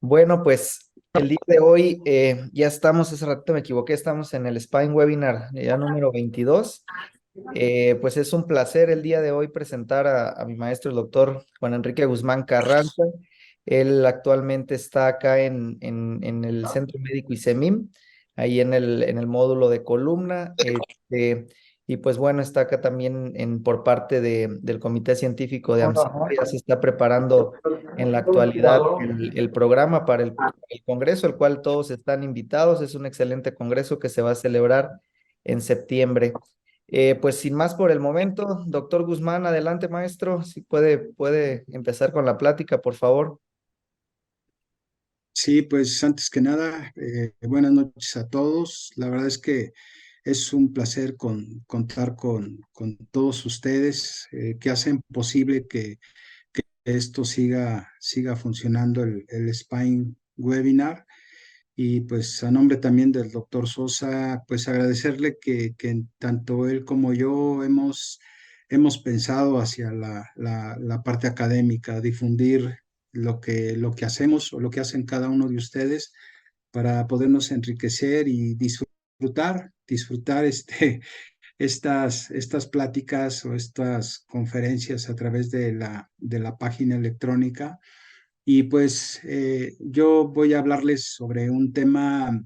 Bueno, pues el día de hoy ya estamos, hace rato me equivoqué, estamos en el Spine Webinar ya número 22. Pues es un placer el día de hoy presentar a mi maestro, el doctor Juan Enrique Guzmán Carranza. Él actualmente está acá en el Centro Médico ISEMIM, ahí en el módulo de columna. Y pues bueno, está acá también por parte del Comité Científico de AMSIP. Ya se está preparando en la actualidad el programa para el Congreso, el cual todos están invitados. Es un excelente congreso que se va a celebrar en septiembre. Pues sin más por el momento, doctor Guzmán, adelante, maestro. Si puede empezar con la plática, por favor. Sí, pues antes que nada, buenas noches a todos. La verdad es que es un placer contar con todos ustedes que hacen posible que esto siga funcionando el Spine Webinar. Y pues a nombre también del doctor Sosa, pues agradecerle que tanto él como yo hemos pensado hacia la parte académica, difundir lo que hacemos o lo que hacen cada uno de ustedes para podernos enriquecer y disfrutar estas pláticas o estas conferencias a través de la página electrónica. Y pues yo voy a hablarles sobre un tema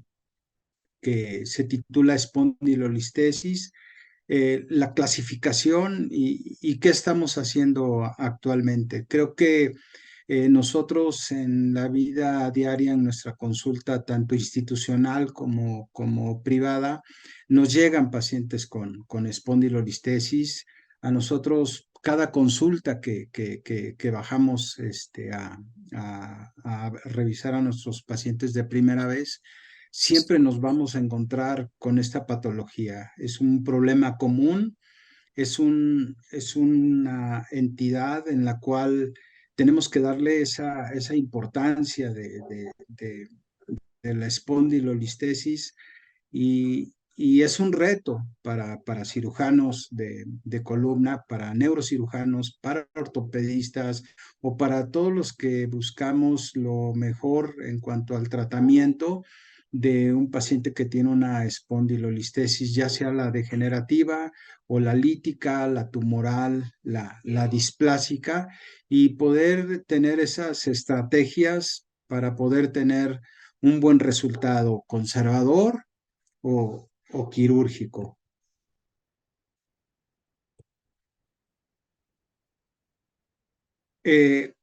que se titula espondilolistesis, la clasificación y qué estamos haciendo actualmente. Creo que nosotros en la vida diaria, en nuestra consulta, tanto institucional como privada, nos llegan pacientes con espondilolistesis. A nosotros, cada consulta que bajamos a revisar a nuestros pacientes de primera vez, siempre nos vamos a encontrar con esta patología. Es un problema común, es una entidad en la cual tenemos que darle esa importancia de la espondilolistesis y es un reto para cirujanos de columna, para neurocirujanos, para ortopedistas o para todos los que buscamos lo mejor en cuanto al tratamiento de un paciente que tiene una espondilolistesis, ya sea la degenerativa o la lítica, la tumoral, la displásica, y poder tener esas estrategias para poder tener un buen resultado conservador o quirúrgico.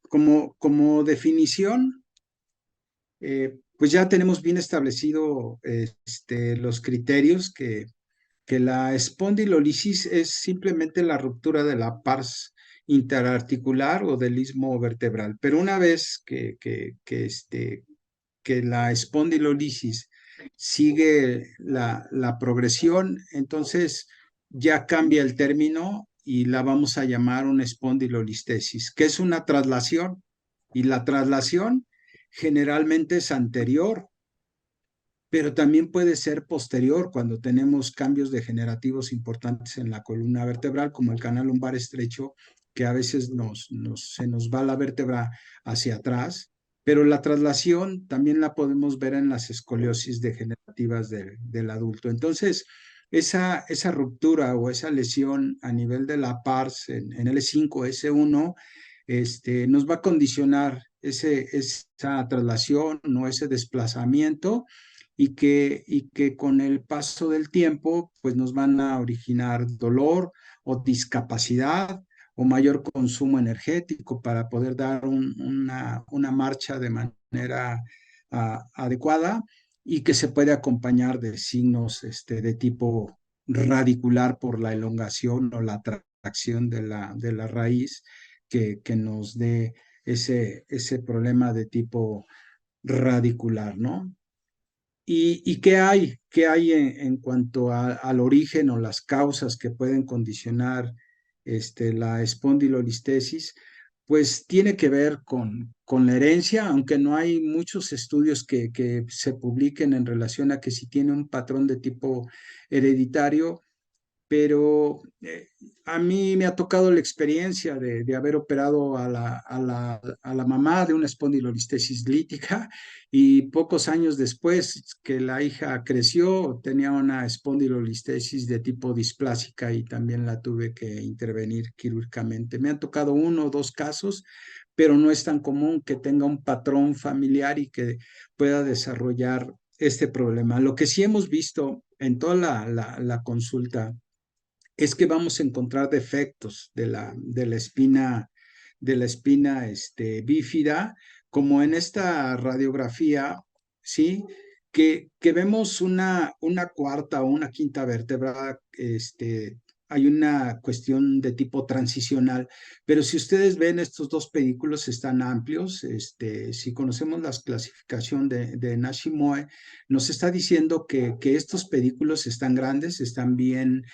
Como definición, pues ya tenemos bien establecido los criterios que la espondilolisis es simplemente la ruptura de la pars interarticular o del istmo vertebral. Pero una vez que la espondilolisis sigue la progresión, entonces ya cambia el término y la vamos a llamar una espondilolistesis, que es una traslación. Y la traslación generalmente es anterior, pero también puede ser posterior cuando tenemos cambios degenerativos importantes en la columna vertebral, como el canal lumbar estrecho, que a veces se nos va la vértebra hacia atrás, pero la traslación también la podemos ver en las escoliosis degenerativas del adulto. Entonces, esa ruptura o esa lesión a nivel de la pars en L5, S1, nos va a condicionar esa traslación o ese desplazamiento y que con el paso del tiempo pues nos van a originar dolor o discapacidad o mayor consumo energético para poder dar una marcha de manera adecuada y que se puede acompañar de signos de tipo radicular por la elongación o la tracción de la raíz que nos dé ese problema de tipo radicular, ¿no? ¿Y qué hay? ¿Qué hay en cuanto al origen o las causas que pueden condicionar la espondilolistesis? Pues tiene que ver con la herencia, aunque no hay muchos estudios que se publiquen en relación a que si tiene un patrón de tipo hereditario, pero a mí me ha tocado la experiencia de haber operado a la mamá de una espondilolistesis lítica y pocos años después que la hija creció, tenía una espondilolistesis de tipo displásica y también la tuve que intervenir quirúrgicamente. Me han tocado uno o dos casos, pero no es tan común que tenga un patrón familiar y que pueda desarrollar este problema. Lo que sí hemos visto en toda la consulta es que vamos a encontrar defectos de la espina bífida, como en esta radiografía, ¿sí? Que vemos una cuarta o una quinta vértebra, hay una cuestión de tipo transicional, pero si ustedes ven estos dos pedículos están amplios, si conocemos la clasificación de Nashimoe, nos está diciendo que estos pedículos están grandes, están bien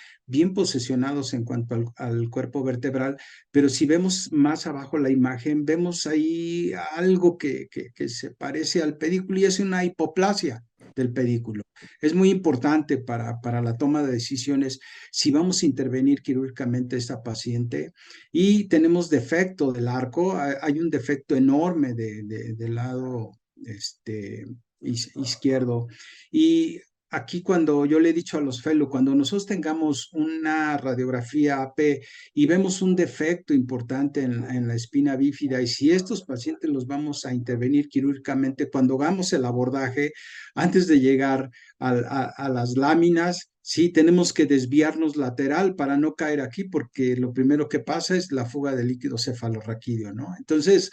posesionados en cuanto al cuerpo vertebral, pero si vemos más abajo la imagen, vemos ahí algo que se parece al pedículo y es una hipoplasia del pedículo. Es muy importante para la toma de decisiones si vamos a intervenir quirúrgicamente a esta paciente y tenemos defecto del arco, hay un defecto enorme del lado izquierdo y aquí cuando yo le he dicho a los fellow, cuando nosotros tengamos una radiografía AP y vemos un defecto importante en la espina bífida y si estos pacientes los vamos a intervenir quirúrgicamente, cuando hagamos el abordaje, antes de llegar a las láminas, sí, tenemos que desviarnos lateral para no caer aquí porque lo primero que pasa es la fuga de líquido cefalorraquídeo, ¿no? Entonces,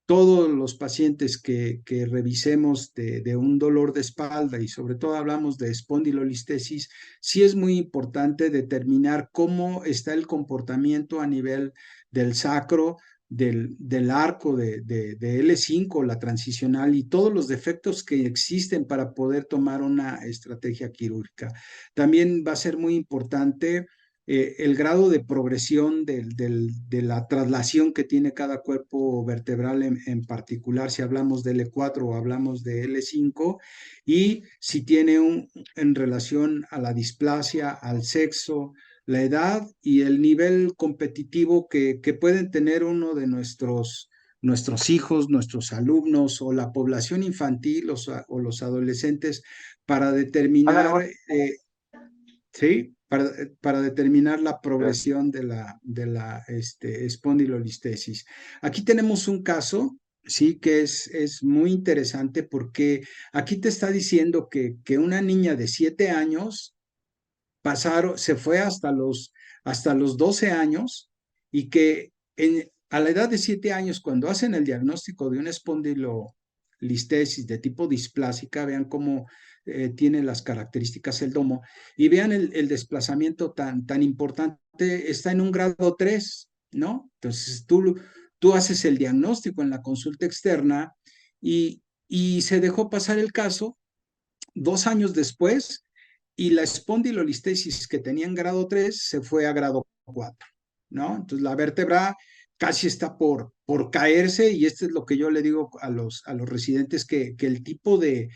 todos los pacientes que revisemos de un dolor de espalda y sobre todo hablamos de espondilolistesis, sí es muy importante determinar cómo está el comportamiento a nivel del sacro, del arco de L5, la transicional y todos los defectos que existen para poder tomar una estrategia quirúrgica. También va a ser muy importante el grado de progresión de la traslación que tiene cada cuerpo vertebral en particular, si hablamos de L4 o hablamos de L5, y si tiene en relación a la displasia, al sexo, la edad y el nivel competitivo que pueden tener uno de nuestros hijos, nuestros alumnos o la población infantil o los adolescentes para Ándale, determinar amor. ¿sí? Para determinar la progresión de la espondilolistesis. Aquí tenemos un caso, sí, que es muy interesante porque aquí te está diciendo que una niña de 7 años se fue hasta los 12 años y que a la edad de 7 años, cuando hacen el diagnóstico de una espondilolistesis de tipo displásica, vean cómo tiene las características el domo y vean el desplazamiento tan importante, está en un grado 3, ¿no? Entonces tú haces el diagnóstico en la consulta externa y se dejó pasar el caso 2 años después y la espondilolistesis que tenía en grado 3 se fue a grado 4, ¿no? Entonces la vértebra casi está por caerse y esto es lo que yo le digo a los residentes, que el tipo de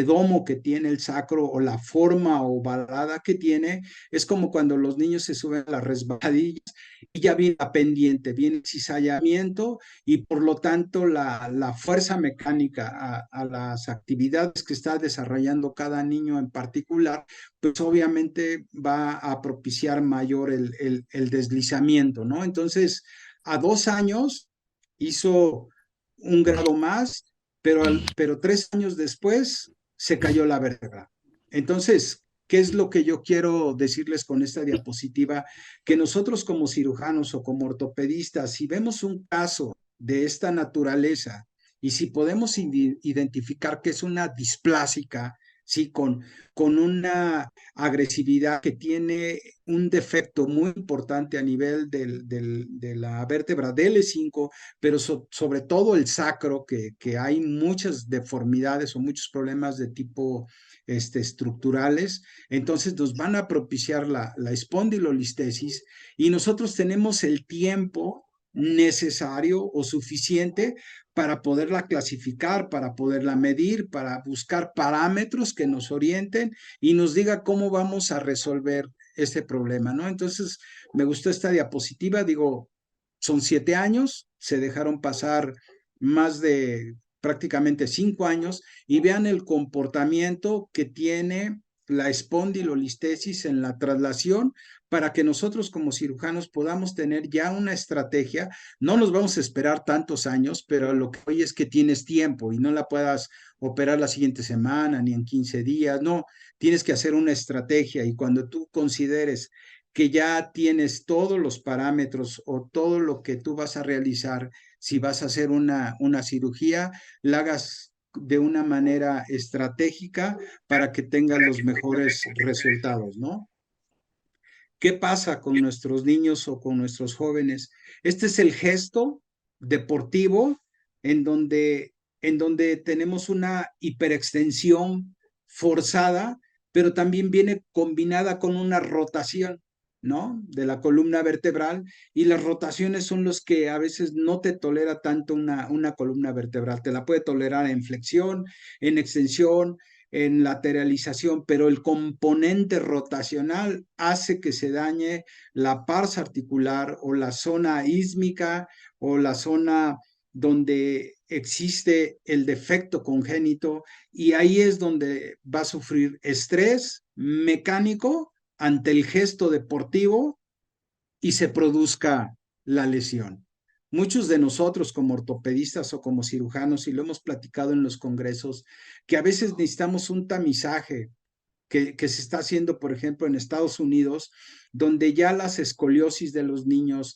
domo que tiene el sacro o la forma ovalada que tiene es como cuando los niños se suben a las resbaladillas y ya viene la pendiente, viene el cizallamiento y por lo tanto la fuerza mecánica a las actividades que está desarrollando cada niño en particular, pues obviamente va a propiciar mayor el deslizamiento, ¿no? Entonces, a 2 años hizo un grado más, pero 3 años después se cayó la vértebra. Entonces, ¿qué es lo que yo quiero decirles con esta diapositiva? Que nosotros como cirujanos o como ortopedistas, si vemos un caso de esta naturaleza y si podemos identificar que es una displásica, ¿sí? Con una agresividad que tiene un defecto muy importante a nivel de la vértebra del L5, pero sobre todo el sacro, que hay muchas deformidades o muchos problemas de tipo estructurales, entonces nos van a propiciar la espondilolistesis y nosotros tenemos el tiempo necesario o suficiente para poderla clasificar, para poderla medir, para buscar parámetros que nos orienten y nos diga cómo vamos a resolver ese problema, ¿no? Entonces, me gustó esta diapositiva, digo, son 7 años, se dejaron pasar más de prácticamente 5 años y vean el comportamiento que tiene la espondilolistesis en la traslación para que nosotros como cirujanos podamos tener ya una estrategia. No nos vamos a esperar tantos años, pero lo que hoy es que tienes tiempo y no la puedas operar la siguiente semana ni en 15 días, no, tienes que hacer una estrategia y cuando tú consideres que ya tienes todos los parámetros o todo lo que tú vas a realizar, si vas a hacer una cirugía, la hagas de una manera estratégica para que tengas los mejores resultados, ¿no? ¿Qué pasa con nuestros niños o con nuestros jóvenes? Este es el gesto deportivo en donde, en donde tenemos una hiperextensión forzada, pero también viene combinada con una rotación, ¿no? De la columna vertebral y las rotaciones son los que a veces no te tolera tanto una columna vertebral, te la puede tolerar en flexión, en extensión, en lateralización, pero el componente rotacional hace que se dañe la pars articular o la zona ísmica o la zona donde existe el defecto congénito y ahí es donde va a sufrir estrés mecánico ante el gesto deportivo y se produzca la lesión. Muchos de nosotros como ortopedistas o como cirujanos, y lo hemos platicado en los congresos, que a veces necesitamos un tamizaje que se está haciendo, por ejemplo, en Estados Unidos, donde ya las escoliosis de los niños,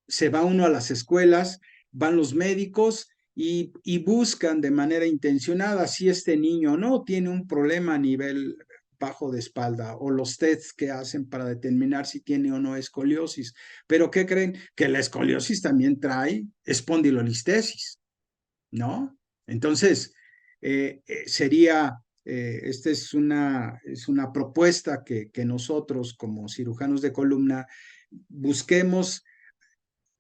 se va uno a las escuelas, van los médicos y buscan de manera intencionada si este niño no tiene un problema a nivel bajo de espalda o los tests que hacen para determinar si tiene o no escoliosis. Pero ¿qué creen? Que la escoliosis también trae espondilolistesis, ¿no? Entonces, sería, esta es una propuesta que nosotros como cirujanos de columna busquemos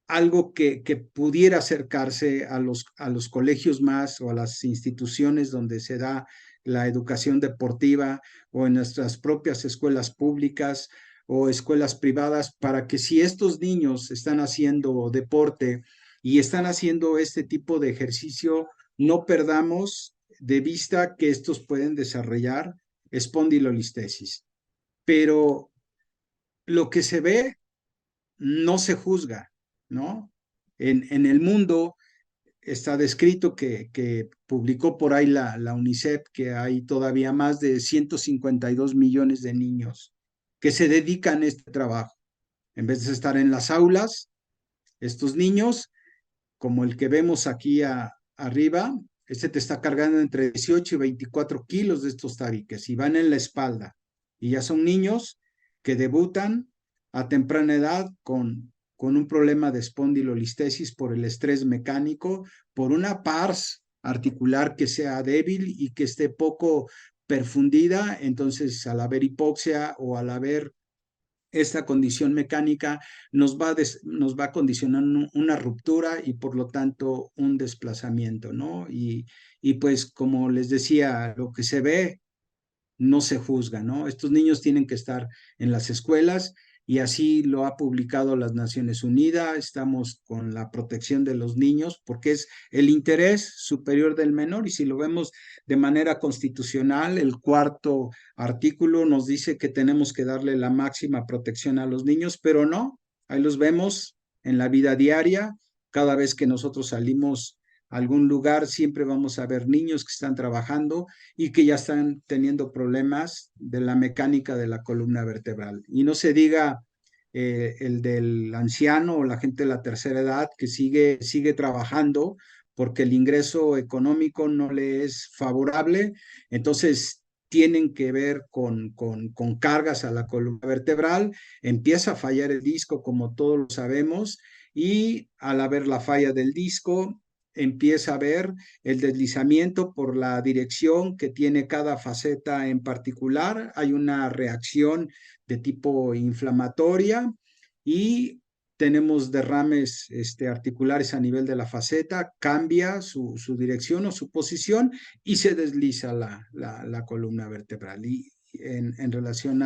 algo que pudiera acercarse a los colegios más o a las instituciones donde se da la educación deportiva o en nuestras propias escuelas públicas o escuelas privadas para que si estos niños están haciendo deporte y están haciendo este tipo de ejercicio, no perdamos de vista que estos pueden desarrollar espondilolistesis. Pero lo que se ve no se juzga, ¿no? En el mundo está descrito que publicó por ahí la UNICEF que hay todavía más de 152 millones de niños que se dedican a este trabajo. En vez de estar en las aulas, estos niños, como el que vemos aquí arriba, este te está cargando entre 18 y 24 kilos de estos tabiques y van en la espalda. Y ya son niños que debutan a temprana edad con un problema de espondilolistesis por el estrés mecánico, por una pars articular que sea débil y que esté poco perfundida. Entonces, al haber hipoxia o al haber esta condición mecánica nos va a condicionar una ruptura y por lo tanto un desplazamiento, ¿no? Y pues como les decía, lo que se ve no se juzga, ¿no? Estos niños tienen que estar en las escuelas y así lo ha publicado las Naciones Unidas. Estamos con la protección de los niños porque es el interés superior del menor y si lo vemos de manera constitucional, el cuarto artículo nos dice que tenemos que darle la máxima protección a los niños, pero no, ahí los vemos en la vida diaria, cada vez que nosotros salimos a algún lugar, siempre vamos a ver niños que están trabajando y que ya están teniendo problemas de la mecánica de la columna vertebral. Y no se diga el del anciano o la gente de la tercera edad que sigue trabajando porque el ingreso económico no le es favorable, entonces tienen que ver con cargas a la columna vertebral, empieza a fallar el disco como todos lo sabemos y al haber la falla del disco empieza a ver el deslizamiento por la dirección que tiene cada faceta en particular. Hay una reacción de tipo inflamatoria y tenemos derrames articulares a nivel de la faceta, cambia su dirección o su posición y se desliza la columna vertebral y en relación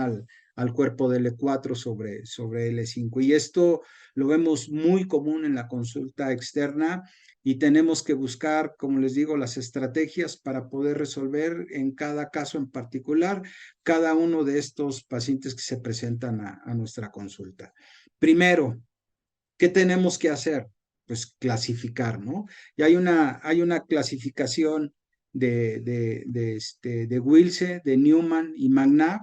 al cuerpo de L4 sobre L5. Y esto lo vemos muy común en la consulta externa y tenemos que buscar, como les digo, las estrategias para poder resolver en cada caso en particular cada uno de estos pacientes que se presentan a nuestra consulta. Primero, ¿qué tenemos que hacer? Pues clasificar, ¿no? Y hay una clasificación de Wilse, de Newman y Magnaf,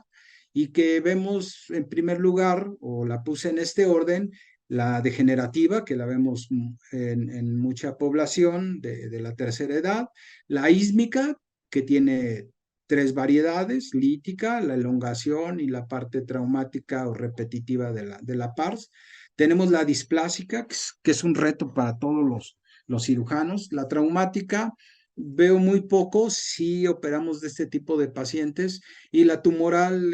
y que vemos en primer lugar, o la puse en este orden, la degenerativa, que la vemos en mucha población de la tercera edad, la ísmica, que tiene tres variedades, lítica, la elongación y la parte traumática o repetitiva de la PARS. Tenemos la displásica, que es un reto para todos los cirujanos. La traumática, veo muy poco si operamos de este tipo de pacientes. Y la tumoral,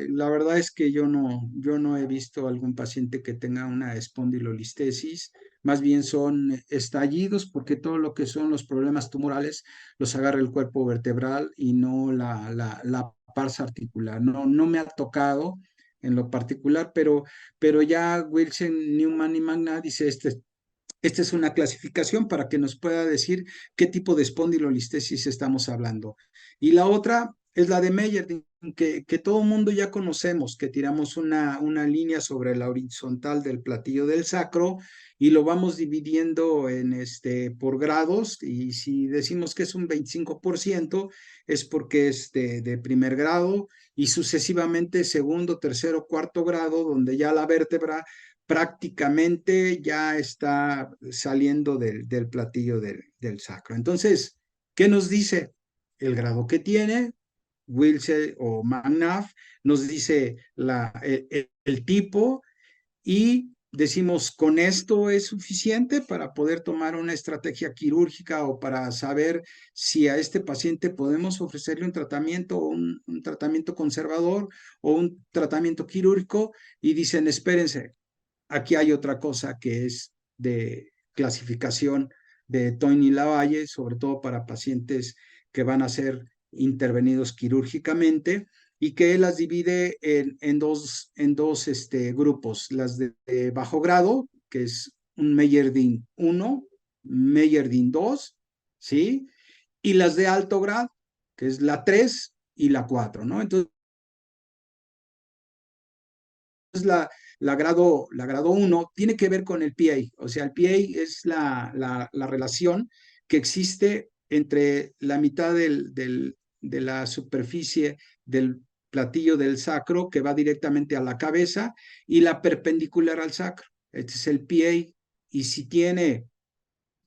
la verdad es que yo no he visto algún paciente que tenga una espondilolistesis. Más bien son estallidos, porque todo lo que son los problemas tumorales los agarra el cuerpo vertebral y no la pars articular. No me ha tocado en lo particular, pero ya Wilson, Newman y Magna dice, esta es una clasificación para que nos pueda decir qué tipo de espondilolistesis estamos hablando. Y la otra es la de Meyer, que todo el mundo ya conocemos, que tiramos una línea sobre la horizontal del platillo del sacro y lo vamos dividiendo por grados, y si decimos que es un 25% es porque es de primer grado, y sucesivamente segundo, tercero, cuarto grado, donde ya la vértebra prácticamente ya está saliendo del platillo del sacro. Entonces, ¿qué nos dice? El grado que tiene, Wilson o Magnaf, nos dice el tipo, y decimos, ¿con esto es suficiente para poder tomar una estrategia quirúrgica o para saber si a este paciente podemos ofrecerle un tratamiento, un tratamiento conservador o un tratamiento quirúrgico? Y dicen, espérense, aquí hay otra cosa que es de clasificación de Toyn y Lavalle, sobre todo para pacientes que van a ser intervenidos quirúrgicamente, y que él las divide en dos grupos: las de bajo grado, que es un Meyerdin 1, Meyerdin 2, ¿sí? Y las de alto grado, que es la 3 y la 4, ¿no? Entonces, la grado 1 tiene que ver con el PA. O sea, el PA es la relación que existe entre la mitad de la superficie del platillo del sacro, que va directamente a la cabeza, y la perpendicular al sacro. Este es el PA. Y si tiene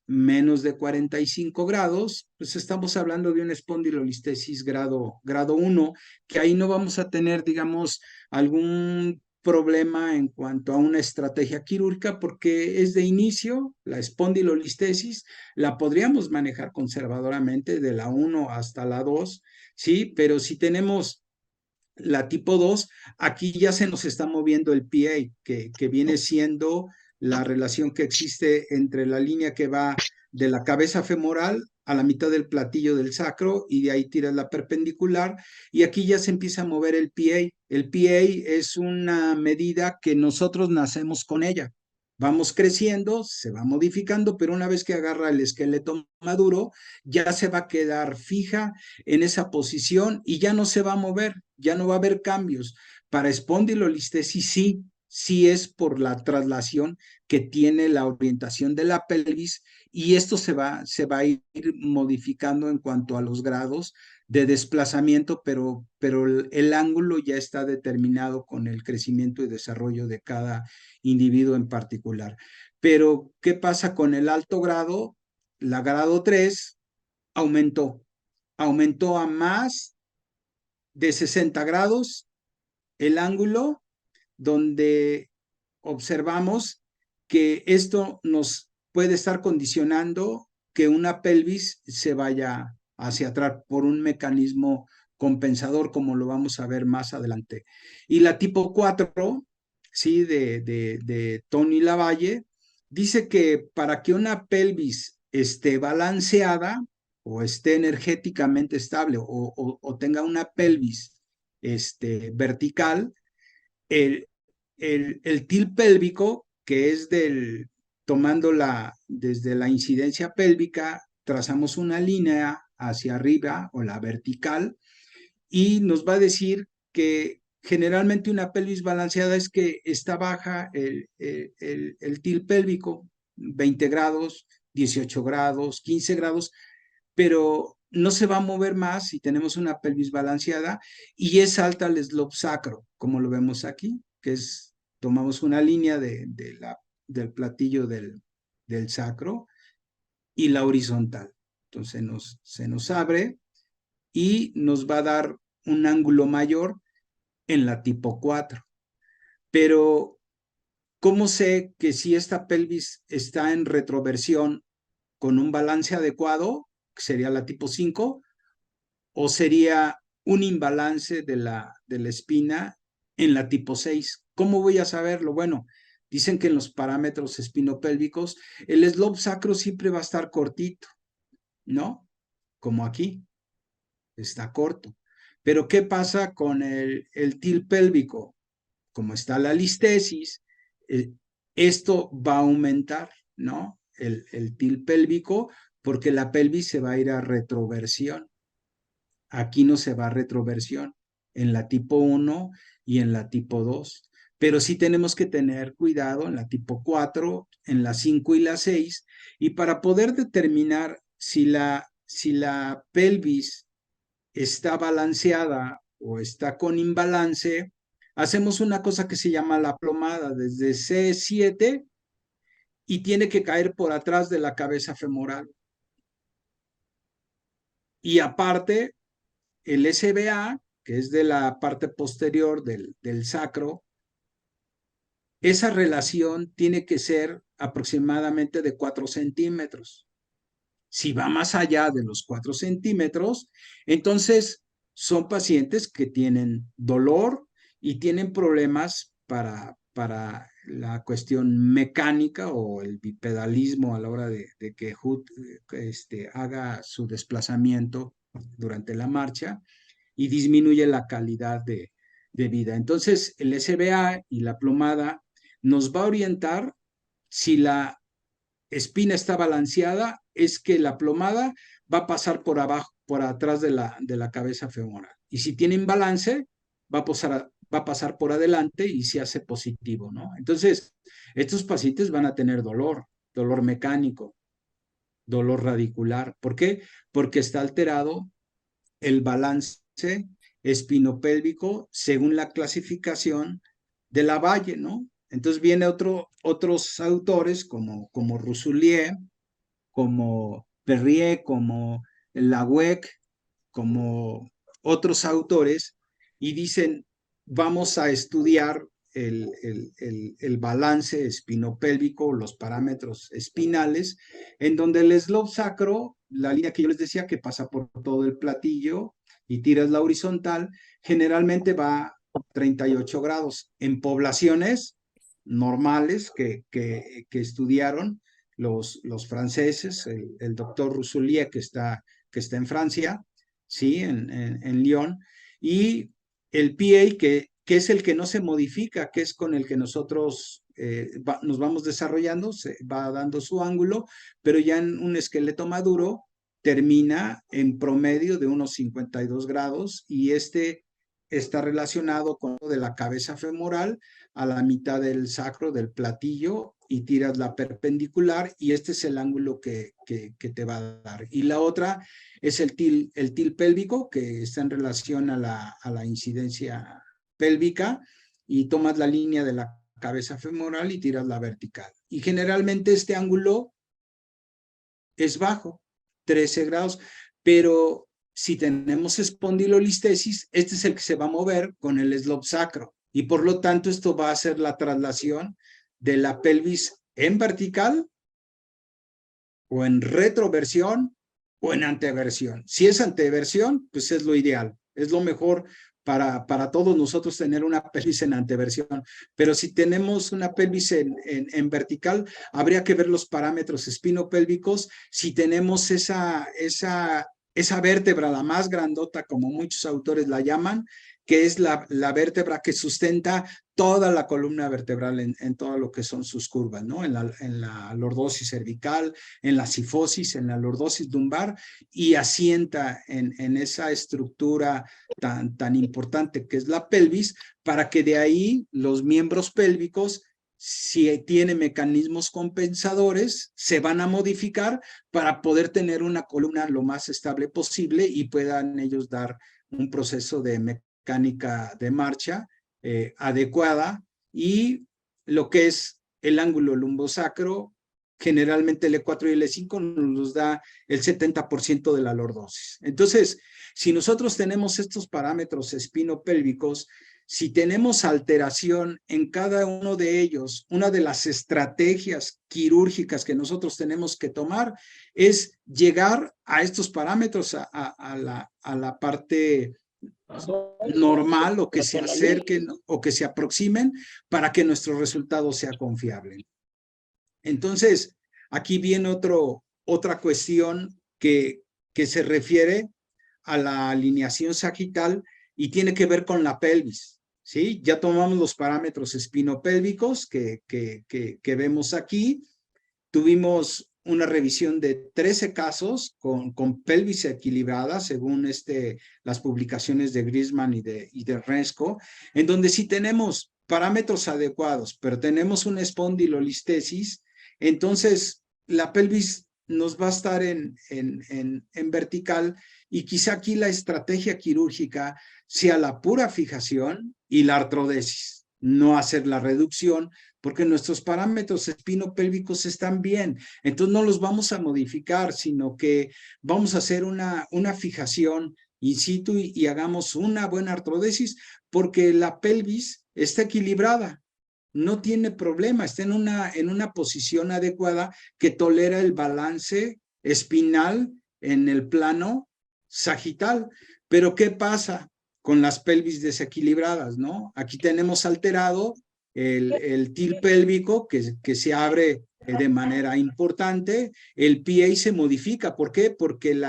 menos de 45 grados, pues estamos hablando de una espondilolistesis grado 1, que ahí no vamos a tener, digamos, algún problema en cuanto a una estrategia quirúrgica, porque es de inicio. La espondilolistesis la podríamos manejar conservadoramente de la 1 hasta la 2, ¿sí? Pero si tenemos la tipo 2, aquí ya se nos está moviendo el PA, que viene siendo la relación que existe entre la línea que va de la cabeza femoral a la mitad del platillo del sacro, y de ahí tiras la perpendicular, y aquí ya se empieza a mover el PA. El PA es una medida que nosotros nacemos con ella. Vamos creciendo, se va modificando, pero una vez que agarra el esqueleto maduro, ya se va a quedar fija en esa posición y ya no se va a mover, ya no va a haber cambios. Para espondilolistesis sí, sí es por la traslación que tiene la orientación de la pelvis, y esto se va a ir modificando en cuanto a los grados de desplazamiento, pero el ángulo ya está determinado con el crecimiento y desarrollo de cada individuo en particular. Pero, ¿qué pasa con el alto grado? La grado 3 aumentó a más de 60 grados el ángulo, donde observamos que esto nos puede estar condicionando que una pelvis se vaya hacia atrás por un mecanismo compensador, como lo vamos a ver más adelante. Y la tipo 4, ¿sí? de Tony Lavalle, dice que para que una pelvis esté balanceada o esté energéticamente estable, o tenga una pelvis vertical, El, el til pélvico, que es tomando desde la incidencia pélvica, trazamos una línea hacia arriba o la vertical y nos va a decir que generalmente una pelvis balanceada es que está baja el til pélvico, 20 grados, 18 grados, 15 grados, pero no se va a mover más si tenemos una pelvis balanceada y es alta el slope sacro, como lo vemos aquí, que es, tomamos una línea del platillo del sacro y la horizontal. Entonces se nos abre y nos va a dar un ángulo mayor en la tipo 4. Pero, ¿cómo sé que si esta pelvis está en retroversión con un balance adecuado, que sería la tipo 5, o sería un imbalance de la espina en la tipo 6? ¿Cómo voy a saberlo? Bueno, dicen que en los parámetros espinopélvicos el slope sacro siempre va a estar cortito, ¿no? Como aquí, está corto. Pero ¿qué pasa con el til pélvico? Como está la listesis, esto va a aumentar, ¿no? El til pélvico, porque la pelvis se va a ir a retroversión. Aquí no se va a retroversión, en la tipo 1 y en la tipo 2. Pero sí tenemos que tener cuidado en la tipo 4, en la 5 y la 6. Y para poder determinar si la pelvis está balanceada o está con imbalance, hacemos una cosa que se llama la plomada desde C7 y tiene que caer por atrás de la cabeza femoral. Y aparte, el SBA, que es de la parte posterior del sacro, esa relación tiene que ser aproximadamente de 4 centímetros. Si va más allá de los 4 centímetros, entonces son pacientes que tienen dolor y tienen problemas para la cuestión mecánica o el bipedalismo a la hora de que Hood haga su desplazamiento durante la marcha y disminuye la calidad de vida. Entonces, el SBA y la plomada nos va a orientar si la espina está balanceada, es que la plomada va a pasar por abajo, por atrás de la cabeza femoral. Y si tiene imbalance, va a pasar por adelante y se hace positivo, ¿no? Entonces, estos pacientes van a tener dolor, dolor mecánico, dolor radicular. ¿Por qué? Porque está alterado el balance espinopélvico según la clasificación de la Valle, ¿no? Entonces viene otros autores como Rousselier, como Perrier, como Lawec, como otros autores, y dicen, vamos a estudiar el balance espinopélvico, los parámetros espinales, en donde el slope sacro, la línea que yo les decía que pasa por todo el platillo y tiras la horizontal, generalmente va a 38 grados. En poblaciones normales que estudiaron los franceses, el doctor Rousselier que está en Francia, ¿sí? En Lyon, y el PA que es el que no se modifica, que es con el que nosotros nos vamos desarrollando, se va dando su ángulo, pero ya en un esqueleto maduro termina en promedio de unos 52 grados y está relacionado con lo de la cabeza femoral a la mitad del sacro del platillo y tiras la perpendicular y este es el ángulo que te va a dar. Y la otra es el til pélvico que está en relación a la incidencia pélvica y tomas la línea de la cabeza femoral y tiras la vertical. Y generalmente este ángulo es bajo, 13 grados, pero si tenemos espondilolistesis, este es el que se va a mover con el slope sacro y por lo tanto esto va a hacer la traslación de la pelvis en vertical o en retroversión o en anteversión. Si es anteversión, pues es lo ideal, es lo mejor para todos nosotros tener una pelvis en anteversión, pero si tenemos una pelvis en vertical, habría que ver los parámetros espinopélvicos, si tenemos esa esa vértebra, la más grandota, como muchos autores la llaman, que es la vértebra que sustenta toda la columna vertebral en todo lo que son sus curvas, ¿no? En la lordosis cervical, en la cifosis, en la lordosis lumbar, y asienta en esa estructura tan importante que es la pelvis, para que de ahí los miembros pélvicos, si tiene mecanismos compensadores, se van a modificar para poder tener una columna lo más estable posible y puedan ellos dar un proceso de mecánica de marcha adecuada, y lo que es el ángulo lumbosacro, generalmente el E4 y el E5 nos da el 70% de la lordosis. Entonces, si nosotros tenemos estos parámetros espinopélvicos, si tenemos alteración en cada uno de ellos, una de las estrategias quirúrgicas que nosotros tenemos que tomar es llegar a estos parámetros, a la parte normal, o que se acerquen o que se aproximen, para que nuestro resultado sea confiable. Entonces, aquí viene otra cuestión que se refiere a la alineación sagital y tiene que ver con la pelvis. ¿Sí? Ya tomamos los parámetros espinopélvicos que vemos aquí. Tuvimos una revisión de 13 casos con pelvis equilibrada, según las publicaciones de Griezmann y de Rensko, en donde sí tenemos parámetros adecuados, pero tenemos una espondilolistesis. Entonces la pelvis nos va a estar en vertical, y quizá aquí la estrategia quirúrgica sea la pura fijación y la artrodesis, no hacer la reducción, porque nuestros parámetros espinopélvicos están bien. Entonces no los vamos a modificar, sino que vamos a hacer una fijación in situ y hagamos una buena artrodesis, porque la pelvis está equilibrada, no tiene problema, está en una posición adecuada que tolera el balance espinal en el plano sagital. Pero ¿qué pasa con las pelvis desequilibradas, no? Aquí tenemos alterado el til pélvico, que se abre de manera importante, el PA se modifica. ¿Por qué? Porque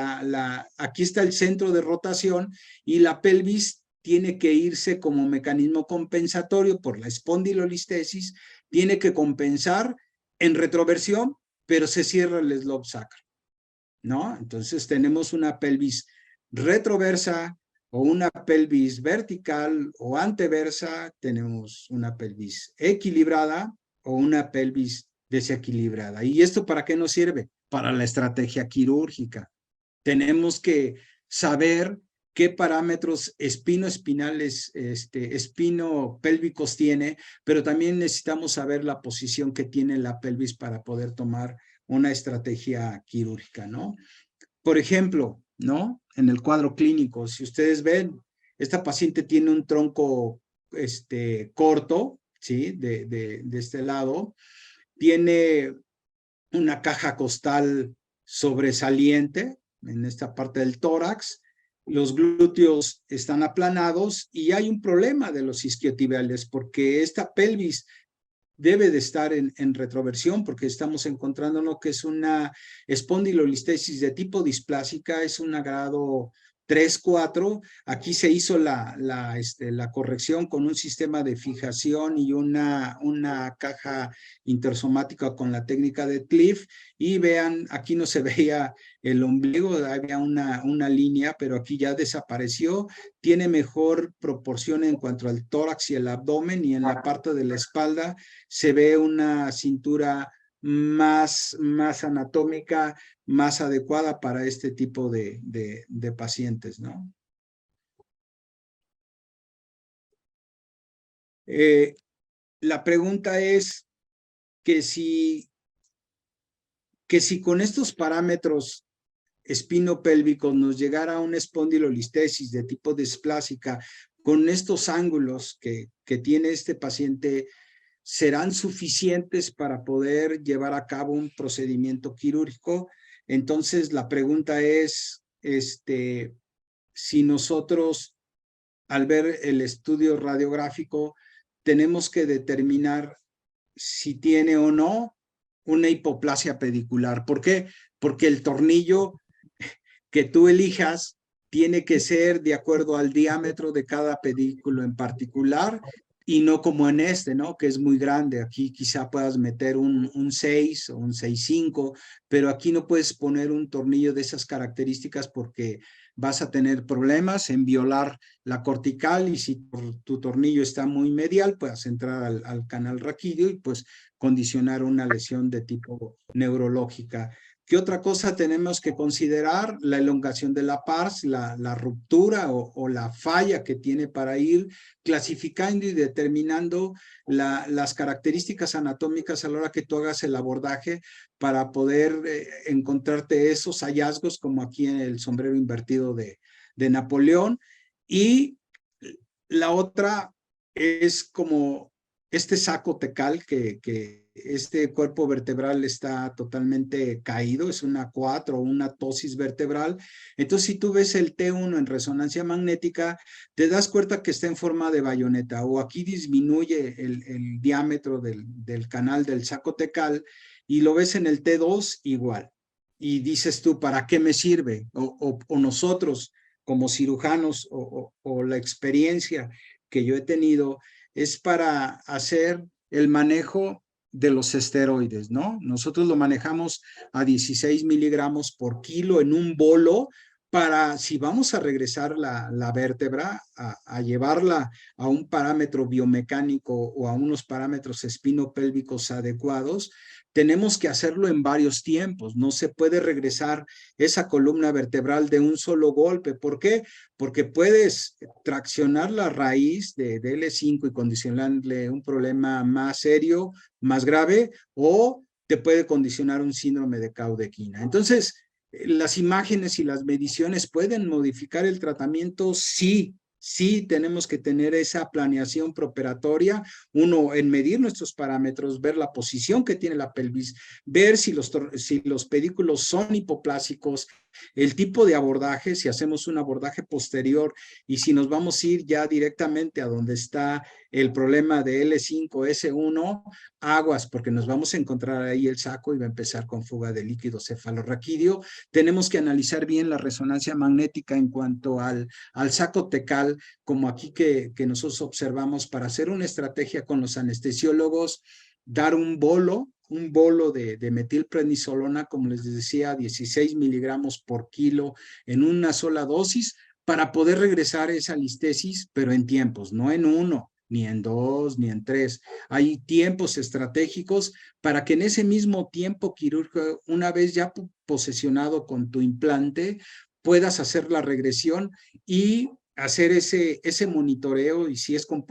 aquí está el centro de rotación, y la pelvis tiene que irse como mecanismo compensatorio por la espondilolistesis, tiene que compensar en retroversión, pero se cierra el eslov sacro, ¿no? Entonces tenemos una pelvis retroversa, o una pelvis vertical o anteversa, tenemos una pelvis equilibrada o una pelvis desequilibrada. ¿Y esto para qué nos sirve? Para la estrategia quirúrgica. Tenemos que saber qué parámetros espinoespinales, espinopélvicos tiene, pero también necesitamos saber la posición que tiene la pelvis para poder tomar una estrategia quirúrgica, ¿no? Por ejemplo, ¿no? En el cuadro clínico, si ustedes ven, esta paciente tiene un tronco corto, ¿sí? De este lado, tiene una caja costal sobresaliente en esta parte del tórax, los glúteos están aplanados, y hay un problema de los isquiotibiales, porque esta pelvis debe de estar en retroversión, porque estamos encontrando lo que es una espondilolistesis de tipo displásica, es un grado 3-4. Aquí se hizo la corrección con un sistema de fijación y una caja intersomática con la técnica de Cliff, y vean, aquí no se veía el ombligo, había una línea, pero aquí ya desapareció. Tiene mejor proporción en cuanto al tórax y el abdomen, y en la parte de la espalda se ve una cintura más anatómica, más adecuada para este tipo de pacientes, ¿no? La pregunta es que si con estos parámetros espinopélvicos nos llegara a una espondilolistesis de tipo displásica, con estos ángulos que tiene este paciente, ¿serán suficientes para poder llevar a cabo un procedimiento quirúrgico? Entonces la pregunta es, si nosotros, al ver el estudio radiográfico, tenemos que determinar si tiene o no una hipoplasia pedicular. ¿Por qué? Porque el tornillo que tú elijas tiene que ser de acuerdo al diámetro de cada pedículo en particular y no como en este, ¿no? Que es muy grande. Aquí quizá puedas meter un 6 o un 6.5, pero aquí no puedes poner un tornillo de esas características porque vas a tener problemas en violar la cortical y si tu tornillo está muy medial, puedes entrar al canal raquídeo y pues condicionar una lesión de tipo neurológica. ¿Qué otra cosa tenemos que considerar? La elongación de la pars, la ruptura o la falla que tiene para ir clasificando y determinando las características anatómicas a la hora que tú hagas el abordaje para poder encontrarte esos hallazgos como aquí en el sombrero invertido de Napoleón. Y la otra es como este saco tecal que este cuerpo vertebral está totalmente caído, es una 4 o una tosis vertebral. Entonces, si tú ves el T1 en resonancia magnética, te das cuenta que está en forma de bayoneta o aquí disminuye el diámetro del canal del saco tecal y lo ves en el T2 igual. Y dices tú, ¿para qué me sirve? O nosotros como cirujanos o la experiencia que yo he tenido es para hacer el manejo de los esteroides, ¿no? Nosotros lo manejamos a 16 miligramos por kilo en un bolo para, si vamos a regresar la vértebra, a llevarla a un parámetro biomecánico o a unos parámetros espinopélvicos adecuados, tenemos que hacerlo en varios tiempos. No se puede regresar esa columna vertebral de un solo golpe. ¿Por qué? Porque puedes traccionar la raíz de L5 y condicionarle un problema más serio, más grave, o te puede condicionar un síndrome de caudequina. Entonces, las imágenes y las mediciones pueden modificar el tratamiento, sí. Sí, tenemos que tener esa planeación preoperatoria, uno, en medir nuestros parámetros, ver la posición que tiene la pelvis, ver si los pedículos son hipoplásicos, el tipo de abordaje, si hacemos un abordaje posterior y si nos vamos a ir ya directamente a donde está el problema de L5, S1, aguas, porque nos vamos a encontrar ahí el saco y va a empezar con fuga de líquido cefalorraquídeo. Tenemos que analizar bien la resonancia magnética en cuanto al saco tecal, como aquí que nosotros observamos para hacer una estrategia con los anestesiólogos, dar un bolo de metilprednisolona, como les decía, 16 miligramos por kilo en una sola dosis para poder regresar esa listesis, pero en tiempos, no en uno, ni en dos, ni en tres. Hay tiempos estratégicos para que en ese mismo tiempo quirúrgico, una vez ya posesionado con tu implante, puedas hacer la regresión y hacer ese monitoreo y si es con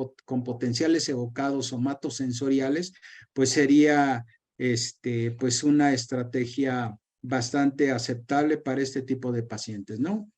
potenciales evocados o matosensoriales, pues sería pues una estrategia bastante aceptable para este tipo de pacientes, ¿no?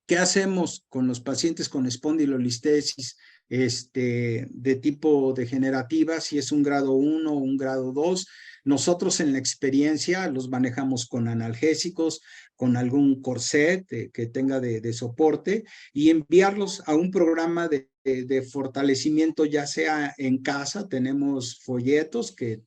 ¿Qué hacemos con los pacientes con espondilolistesis de tipo degenerativa? Si es un grado 1 o un grado 2, nosotros en la experiencia los manejamos con analgésicos, con algún corset que tenga de soporte y enviarlos a un programa de fortalecimiento, ya sea en casa, tenemos folletos que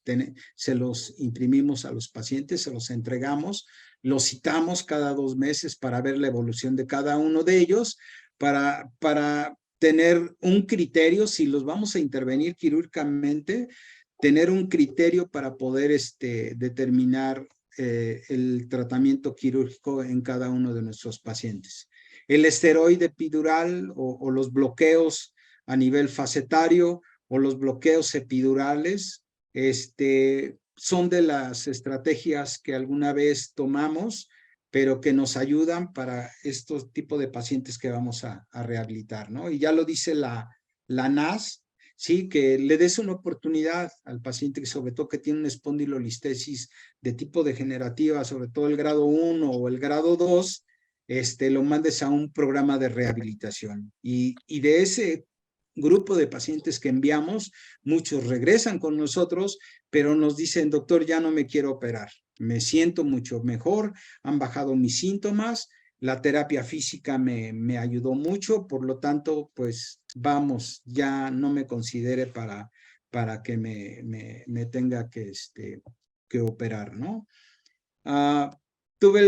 se los imprimimos a los pacientes, se los entregamos, los citamos cada 2 meses para ver la evolución de cada uno de ellos, para tener un criterio, si los vamos a intervenir quirúrgicamente, tener un criterio para poder determinar el tratamiento quirúrgico en cada uno de nuestros pacientes. El esteroide epidural o los bloqueos a nivel facetario o los bloqueos epidurales, son de las estrategias que alguna vez tomamos, pero que nos ayudan para estos tipos de pacientes que vamos a rehabilitar, ¿no? Y ya lo dice la NAS, sí, que le des una oportunidad al paciente que sobre todo que tiene una espondilolistesis de tipo degenerativa, sobre todo el grado 1 o el grado 2, lo mandes a un programa de rehabilitación. Y de ese grupo de pacientes que enviamos, muchos regresan con nosotros, pero nos dicen, doctor, ya no me quiero operar, me siento mucho mejor, han bajado mis síntomas, la terapia física me ayudó mucho, por lo tanto, pues vamos, ya no me considere para que me tenga que operar, ¿no? Uh, tuve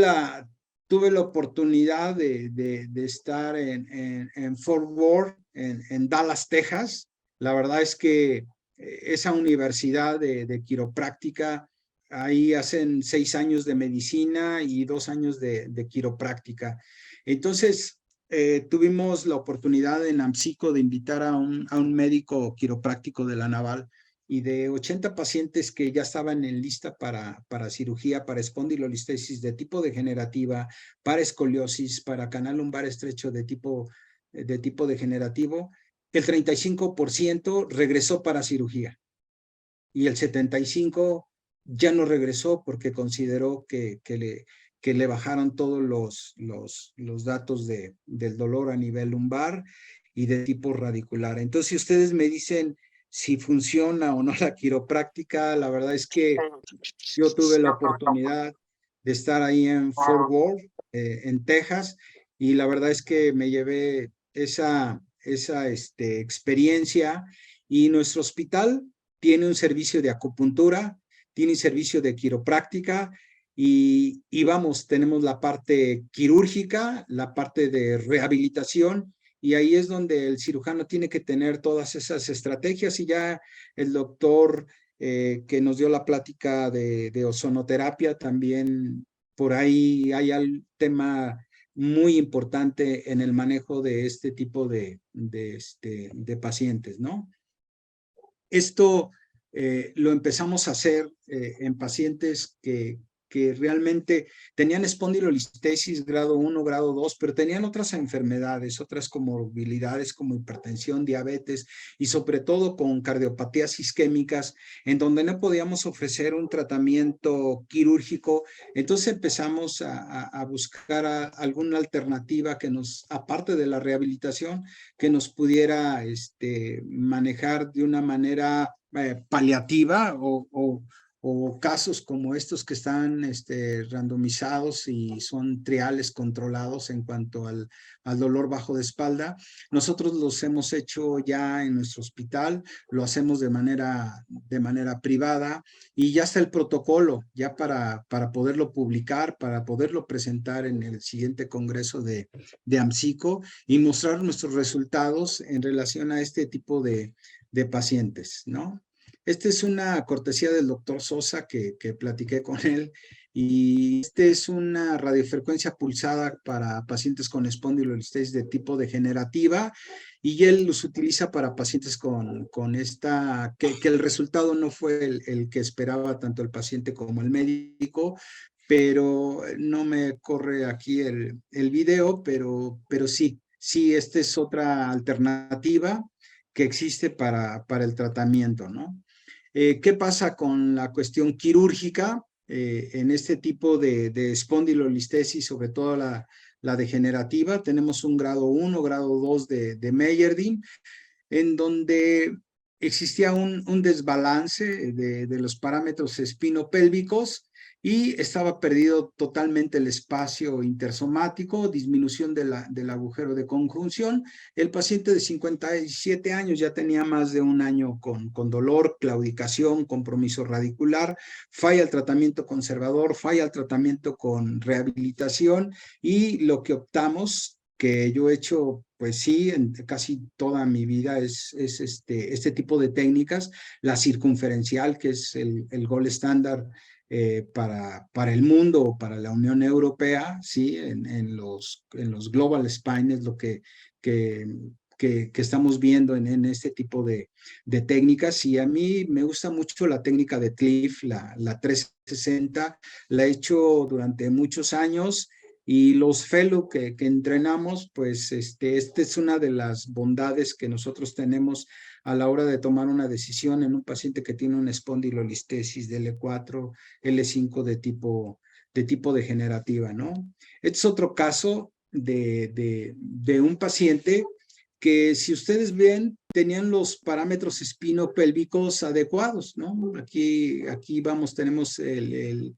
tuve la oportunidad de estar en Fort Worth, en Dallas, Texas. La verdad es que esa universidad de quiropráctica, ahí hacen 6 años de medicina y 2 años de quiropráctica. Entonces, tuvimos la oportunidad en AMSICO de invitar a un médico quiropráctico de la Naval, y de 80 pacientes que ya estaban en lista para cirugía, para espondilolistesis de tipo degenerativa, para escoliosis, para canal lumbar estrecho de tipo degenerativo, el 35% regresó para cirugía y el 75% ya no regresó porque consideró que le bajaron todos los datos del dolor a nivel lumbar y de tipo radicular. Entonces, si ustedes me dicen si funciona o no la quiropráctica, la verdad es que yo tuve la oportunidad de estar ahí en Fort Worth, en Texas, y la verdad es que me llevé esa experiencia, y nuestro hospital tiene un servicio de acupuntura, tiene un servicio de quiropráctica, y vamos, tenemos la parte quirúrgica, la parte de rehabilitación, y ahí es donde el cirujano tiene que tener todas esas estrategias, y ya el doctor que nos dio la plática de ozonoterapia, también por ahí hay un tema muy importante en el manejo de este tipo de pacientes, ¿no? Esto lo empezamos a hacer en pacientes que realmente tenían espondilolistesis grado 1, grado 2, pero tenían otras enfermedades, otras comorbilidades como hipertensión, diabetes y sobre todo con cardiopatías isquémicas, en donde no podíamos ofrecer un tratamiento quirúrgico. Entonces empezamos a buscar alguna alternativa que nos, aparte de la rehabilitación, que nos pudiera manejar de una manera paliativa, o casos como estos que están randomizados y son triales controlados en cuanto al dolor bajo de espalda. Nosotros los hemos hecho ya en nuestro hospital, lo hacemos de manera privada, y ya está el protocolo ya para poderlo publicar, para poderlo presentar en el siguiente congreso de AMSICO y mostrar nuestros resultados en relación a este tipo de pacientes, ¿no? Esta es una cortesía del doctor Sosa que platiqué con él, y este es una radiofrecuencia pulsada para pacientes con espondilolistesis de tipo degenerativa, y él los utiliza para pacientes con esta, que el resultado no fue el que esperaba tanto el paciente como el médico, pero no me corre aquí el video, pero sí, esta es otra alternativa que existe para el tratamiento, ¿no? ¿Qué pasa con la cuestión quirúrgica en este tipo de espondilolistesis, sobre todo la degenerativa? Tenemos un grado 1, grado 2 de Meyerding, en donde existía un desbalance de los parámetros espinopélvicos, y estaba perdido totalmente el espacio intersomático, disminución del agujero de conjunción. El paciente de 57 años ya tenía más de un año con dolor, claudicación, compromiso radicular, falla el tratamiento conservador, falla el tratamiento con rehabilitación, y lo que optamos, que yo he hecho, pues sí, en casi toda mi vida, es este tipo de técnicas, la circunferencial, que es el gold estándar para el mundo o para la Unión Europea, sí, en los Global Spine es lo que estamos viendo en este tipo de técnicas. Y a mí me gusta mucho la técnica de Cliff, la 360, la he hecho durante muchos años, y los fellow que entrenamos, pues esta es una de las bondades que nosotros tenemos a la hora de tomar una decisión en un paciente que tiene una espondilolistesis de L4, L5 de tipo degenerativa, ¿no? Este es otro caso de un paciente que, si ustedes ven, tenían los parámetros espinopélvicos adecuados, ¿no? Aquí vamos, tenemos el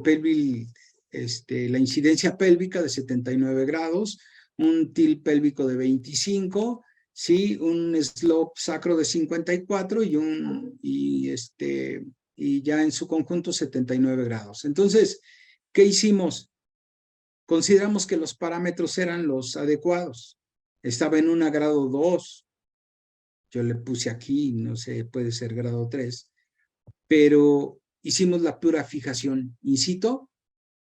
pelvis, la incidencia pélvica de 79 grados, un tilt pélvico de 25, sí, un slope sacro de 54, y ya en su conjunto 79 grados. Entonces, ¿Qué hicimos? Consideramos que los parámetros eran los adecuados. Estaba en una grado 2. Yo le puse aquí, no sé, puede ser grado 3, pero hicimos la pura fijación in situ,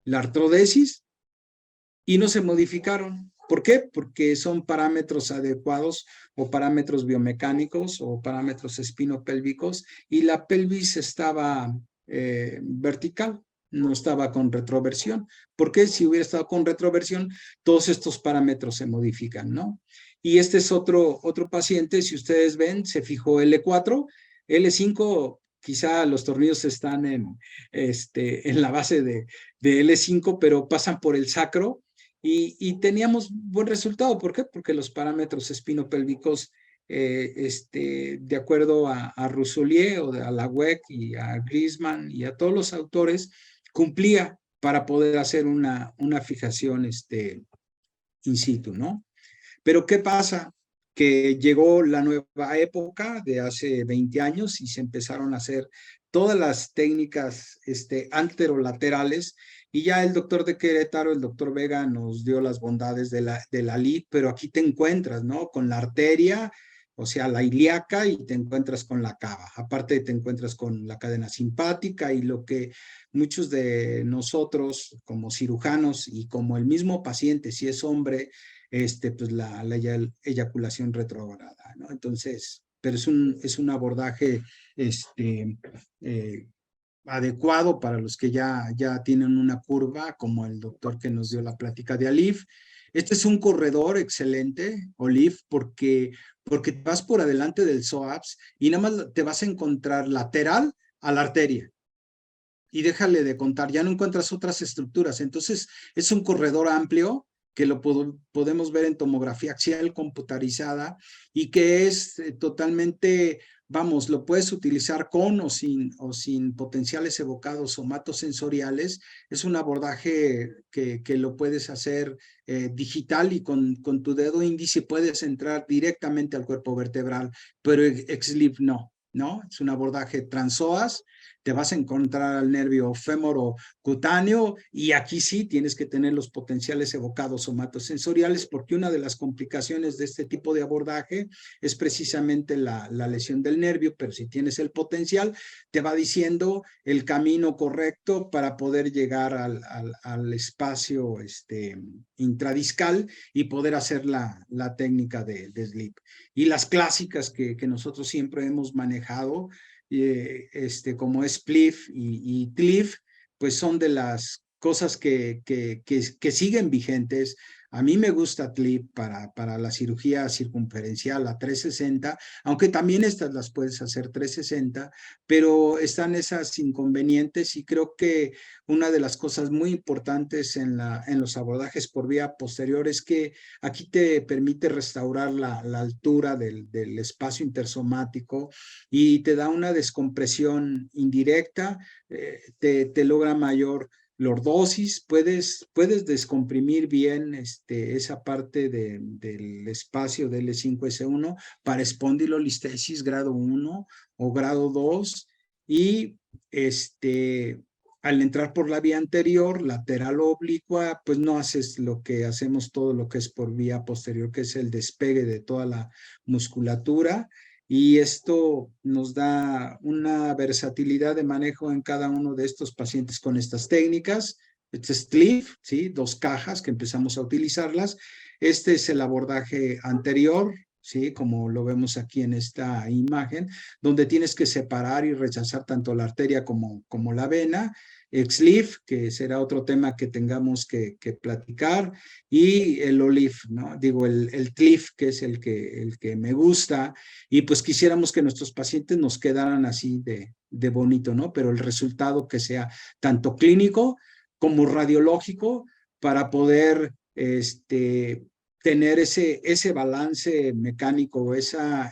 la artrodesis, y no se modificaron. ¿Por qué? Porque son parámetros adecuados o parámetros biomecánicos o parámetros espinopélvicos y la pelvis estaba vertical, no estaba con retroversión. Porque si hubiera estado con retroversión, todos estos parámetros se modifican, ¿no? Y este es otro paciente, si ustedes ven, se fijó L4, L5, quizá los tornillos están en la base de L5, pero pasan por el sacro y teníamos buen resultado. ¿Por qué? Porque los parámetros espinopélvicos, de acuerdo a Rousselier o a la WEC y a Griezmann y a todos los autores, cumplía para poder hacer una fijación in situ, ¿no? Pero ¿qué pasa? Que llegó la nueva época de hace 20 años y se empezaron a hacer todas las técnicas anterolaterales y ya el doctor de Querétaro, el doctor Vega, nos dio las bondades de la LID, pero aquí te encuentras, ¿no? Con la arteria, o sea, la ilíaca, y te encuentras con la cava. Aparte te encuentras con la cadena simpática y lo que muchos de nosotros como cirujanos y como el mismo paciente, si es hombre, pues la eyaculación retrograda, ¿no? Entonces, pero es un abordaje eh, adecuado para los que ya tienen una curva, como el doctor que nos dio la plática de Alif. Este es un corredor excelente, Olif, porque vas por adelante del psoas y nada más te vas a encontrar lateral a la arteria. Y déjale de contar, ya no encuentras otras estructuras. Entonces, es un corredor amplio que lo podemos ver en tomografía axial computarizada y que es totalmente, vamos, lo puedes utilizar con o sin potenciales evocados somatosensoriales. Es un abordaje que lo puedes hacer digital y con tu dedo índice puedes entrar directamente al cuerpo vertebral, pero XLIF no, es un abordaje transoas, te vas a encontrar al nervio fémoro-cutáneo y aquí sí tienes que tener los potenciales evocados somatosensoriales porque una de las complicaciones de este tipo de abordaje es precisamente la lesión del nervio, pero si tienes el potencial te va diciendo el camino correcto para poder llegar al espacio intradiscal y poder hacer la técnica de SLIP. Y las clásicas que nosotros siempre hemos manejado, como es PLIF y TLIF, pues son de las cosas que siguen vigentes. A mí me gusta TLIF para la cirugía circunferencial a 360, aunque también estas las puedes hacer 360, pero están esas inconvenientes y creo que una de las cosas muy importantes en los abordajes por vía posterior es que aquí te permite restaurar la altura del espacio intersomático y te da una descompresión indirecta, te logra mayor lordosis, puedes descomprimir bien esa parte del espacio del L5S1 para espondilolistesis grado 1 o grado 2 y al entrar por la vía anterior, lateral o oblicua, pues no haces lo que hacemos todo lo que es por vía posterior, que es el despegue de toda la musculatura y esto nos da una versatilidad de manejo en cada uno de estos pacientes con estas técnicas. Este es TLIF, ¿sí? 2 cajas que empezamos a utilizarlas. Este es el abordaje anterior, ¿sí? Como lo vemos aquí en esta imagen, donde tienes que separar y rechazar tanto la arteria como la vena. XLIF, que será otro tema que tengamos que platicar, y el OLIF, ¿no? Digo, el TLIF, que es el que me gusta, y pues quisiéramos que nuestros pacientes nos quedaran así de bonito, ¿no? Pero el resultado que sea tanto clínico como radiológico para poder tener ese balance mecánico, esa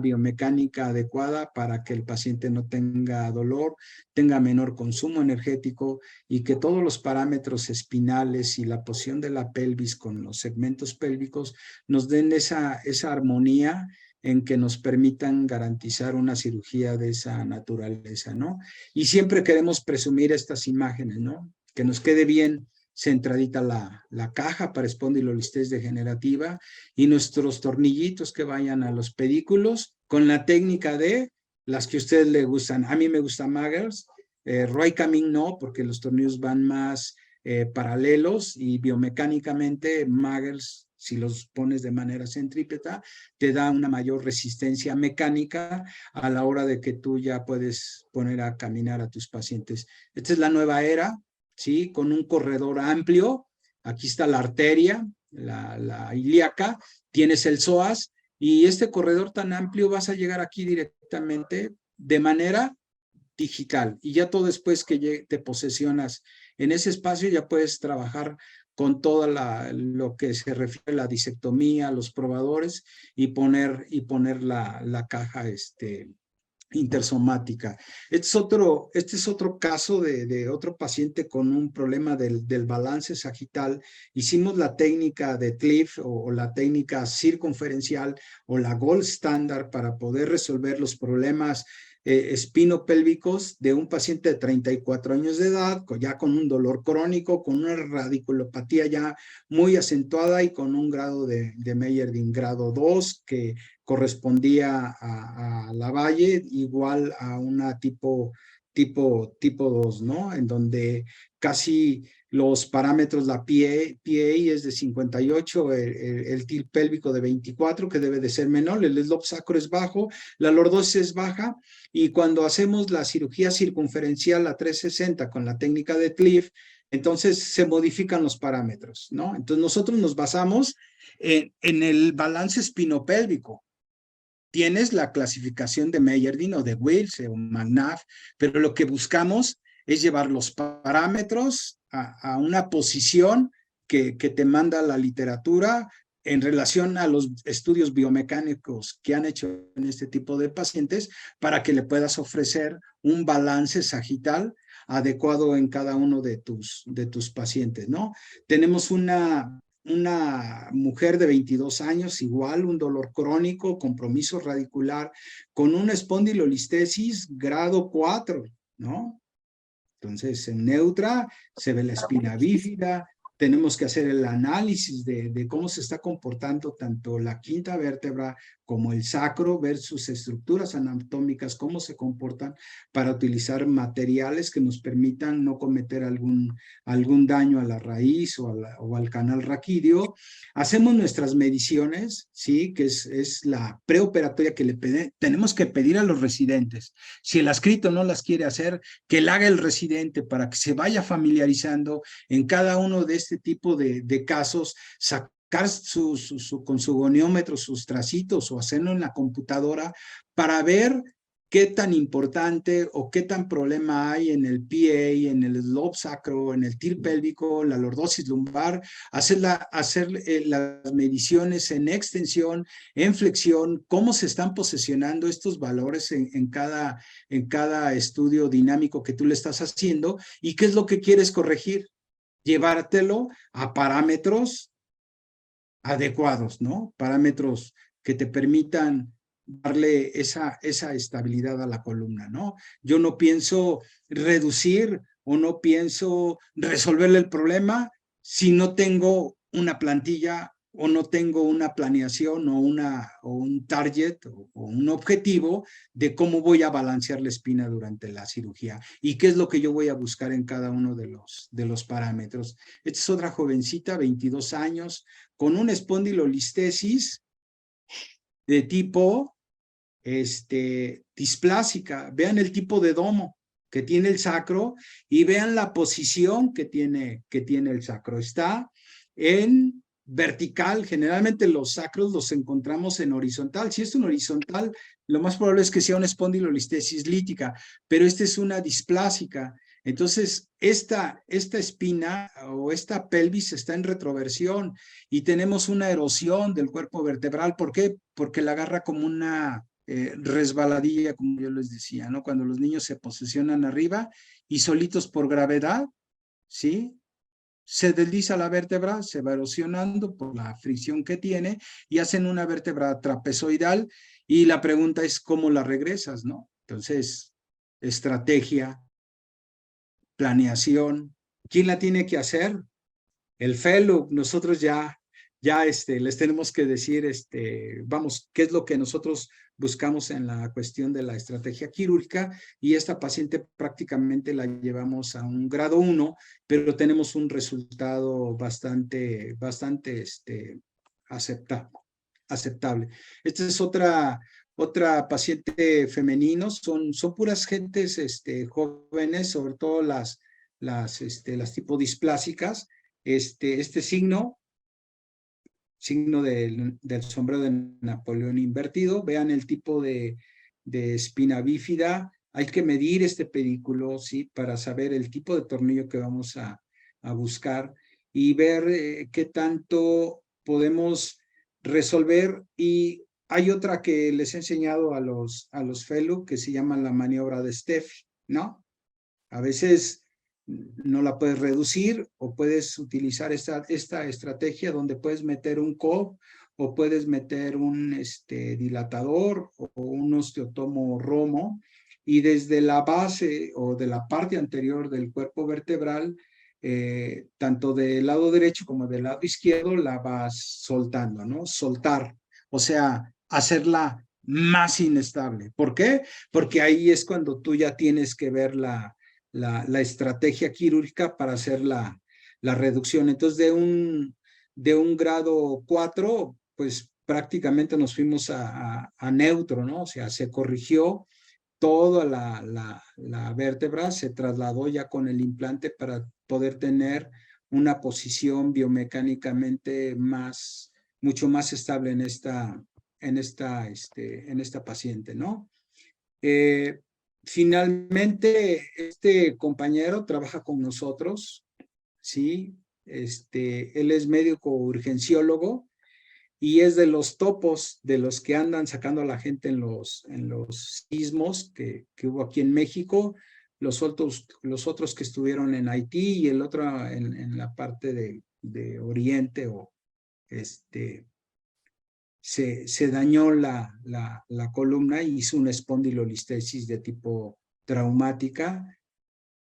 biomecánica adecuada para que el paciente no tenga dolor, tenga menor consumo energético y que todos los parámetros espinales y la posición de la pelvis con los segmentos pélvicos nos den esa armonía en que nos permitan garantizar una cirugía de esa naturaleza, ¿no? Y siempre queremos presumir estas imágenes, ¿no? que nos quede bien centradita la caja para espondilolistesis degenerativa y nuestros tornillitos que vayan a los pedículos con la técnica de las que a ustedes les gustan. A mí me gusta Maggers, Roy Camin no, porque los tornillos van más paralelos y biomecánicamente Maggers, si los pones de manera centrípeta, te da una mayor resistencia mecánica a la hora de que tú ya puedes poner a caminar a tus pacientes. Esta es la nueva era, ¿sí? Con un corredor amplio. Aquí está la arteria, la ilíaca, tienes el psoas, y este corredor tan amplio vas a llegar aquí directamente de manera digital. Y ya todo después que te posesionas en ese espacio, ya puedes trabajar con todo lo que se refiere a la disectomía, los probadores, y poner la caja intersomática. Este es otro caso de otro paciente con un problema del balance sagital. Hicimos la técnica de Cliff o la técnica circunferencial o la gold standard para poder resolver los problemas espinopélvicos de un paciente de 34 años de edad, ya con un dolor crónico, con una radiculopatía ya muy acentuada y con un grado de Meyerding grado 2 que correspondía a la Valle, igual a una tipo 2, ¿no? En donde casi los parámetros, la PA es de 58, el TIL pélvico de 24, que debe de ser menor, el slope sacro es bajo, la lordosis es baja, y cuando hacemos la cirugía circunferencial a 360 con la técnica de Cliff, entonces se modifican los parámetros, ¿no? Entonces nosotros nos basamos en el balance espinopélvico. Tienes la clasificación de Meyerding o de Wills o McNabb, pero lo que buscamos es llevar los parámetros a una posición que te manda la literatura en relación a los estudios biomecánicos que han hecho en este tipo de pacientes para que le puedas ofrecer un balance sagital adecuado en cada uno de tus pacientes, ¿no? Tenemos una mujer de 22 años, igual, un dolor crónico, compromiso radicular, con una espondilolistesis grado 4, ¿no? Entonces, en neutra se ve la espina bífida, tenemos que hacer el análisis de cómo se está comportando tanto la quinta vértebra como el sacro, ver sus estructuras anatómicas, cómo se comportan para utilizar materiales que nos permitan no cometer algún daño a la raíz o al canal raquídeo. Hacemos nuestras mediciones, ¿sí? Que es la preoperatoria que tenemos que pedir a los residentes. Si el adscrito no las quiere hacer, que la haga el residente para que se vaya familiarizando en cada uno de este tipo de casos, sacar con su goniómetro sus tracitos o hacerlo en la computadora para ver qué tan importante o qué tan problema hay en el PA, en el slope sacro, en el TIL pélvico, la lordosis lumbar, hacer las mediciones en extensión, en flexión, cómo se están posesionando estos valores en cada estudio dinámico que tú le estás haciendo y qué es lo que quieres corregir. Llevártelo a parámetros adecuados, ¿no? Parámetros que te permitan darle esa estabilidad a la columna, ¿no? Yo no pienso reducir o no pienso resolverle el problema si no tengo una plantilla o no tengo una planeación o un target o un objetivo de cómo voy a balancear la espina durante la cirugía y qué es lo que yo voy a buscar en cada uno de los parámetros. Esta es otra jovencita, 22 años, con una espondilolistesis de tipo displásica. Vean el tipo de domo que tiene el sacro y vean la posición que tiene el sacro. Está en vertical. Generalmente los sacros los encontramos en horizontal. Si es un horizontal, lo más probable es que sea una espondilolistesis lítica, pero esta es una displásica. Entonces, esta espina o esta pelvis está en retroversión y tenemos una erosión del cuerpo vertebral. ¿Por qué? Porque la agarra como una resbaladilla, como yo les decía, ¿no? Cuando los niños se posesionan arriba y solitos por gravedad, ¿sí? Se desliza la vértebra, se va erosionando por la fricción que tiene y hacen una vértebra trapezoidal y la pregunta es cómo la regresas, ¿no? Entonces, estrategia, planeación, ¿Quién la tiene que hacer? El fellow. Nosotros ya les tenemos que decir, vamos, qué es lo que nosotros buscamos en la cuestión de la estrategia quirúrgica, y esta paciente prácticamente la llevamos a un grado 1, pero tenemos un resultado bastante aceptable. Esta es otra paciente femenino, son puras gentes jóvenes, sobre todo las tipo displásicas. Este signo del sombrero de Napoleón invertido. Vean el tipo de espina bífida. Hay que medir este pedículo, ¿sí? Para saber el tipo de tornillo que vamos a buscar y ver qué tanto podemos resolver. Y hay otra que les he enseñado a los fellow que se llama la maniobra de Steffi, ¿no? A veces no la puedes reducir, o puedes utilizar esta estrategia donde puedes meter un COB, o puedes meter un dilatador o un osteotomo romo, y desde la base o de la parte anterior del cuerpo vertebral, tanto del lado derecho como del lado izquierdo, la vas soltando, ¿no? Soltar, o sea, hacerla más inestable. ¿Por qué? Porque ahí es cuando tú ya tienes que ver la estrategia quirúrgica para hacer la reducción. Entonces, de un grado 4, pues prácticamente nos fuimos a neutro, ¿no? O sea, se corrigió toda la vértebra, se trasladó ya con el implante para poder tener una posición biomecánicamente mucho más estable en esta paciente, ¿no? Finalmente, este compañero trabaja con nosotros, ¿sí? Él es médico urgenciólogo y es de los topos, de los que andan sacando a la gente en los sismos que hubo aquí en México, los otros que estuvieron en Haití, y el otro en la parte de Oriente, o se dañó la columna y hizo una espondilolistesis de tipo traumática,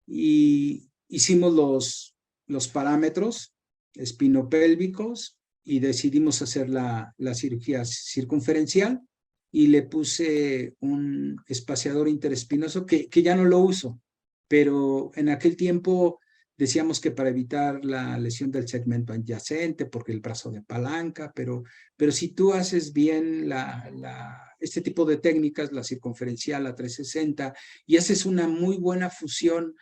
y hicimos los parámetros espinopélvicos y decidimos hacer la cirugía circunferencial, y le puse un espaciador interespinoso que ya no lo uso, pero en aquel tiempo decíamos que para evitar la lesión del segmento adyacente, porque el brazo de palanca, pero si tú haces bien este tipo de técnicas, la circunferencial, la 360, y haces una muy buena fusión,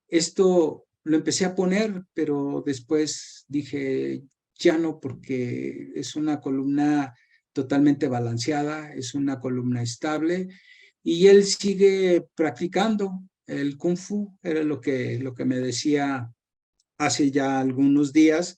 esto lo empecé a poner, pero después dije, ya no, porque es una columna totalmente balanceada, es una columna estable, y él sigue practicando el Kung Fu, era lo que me decía hace ya algunos días.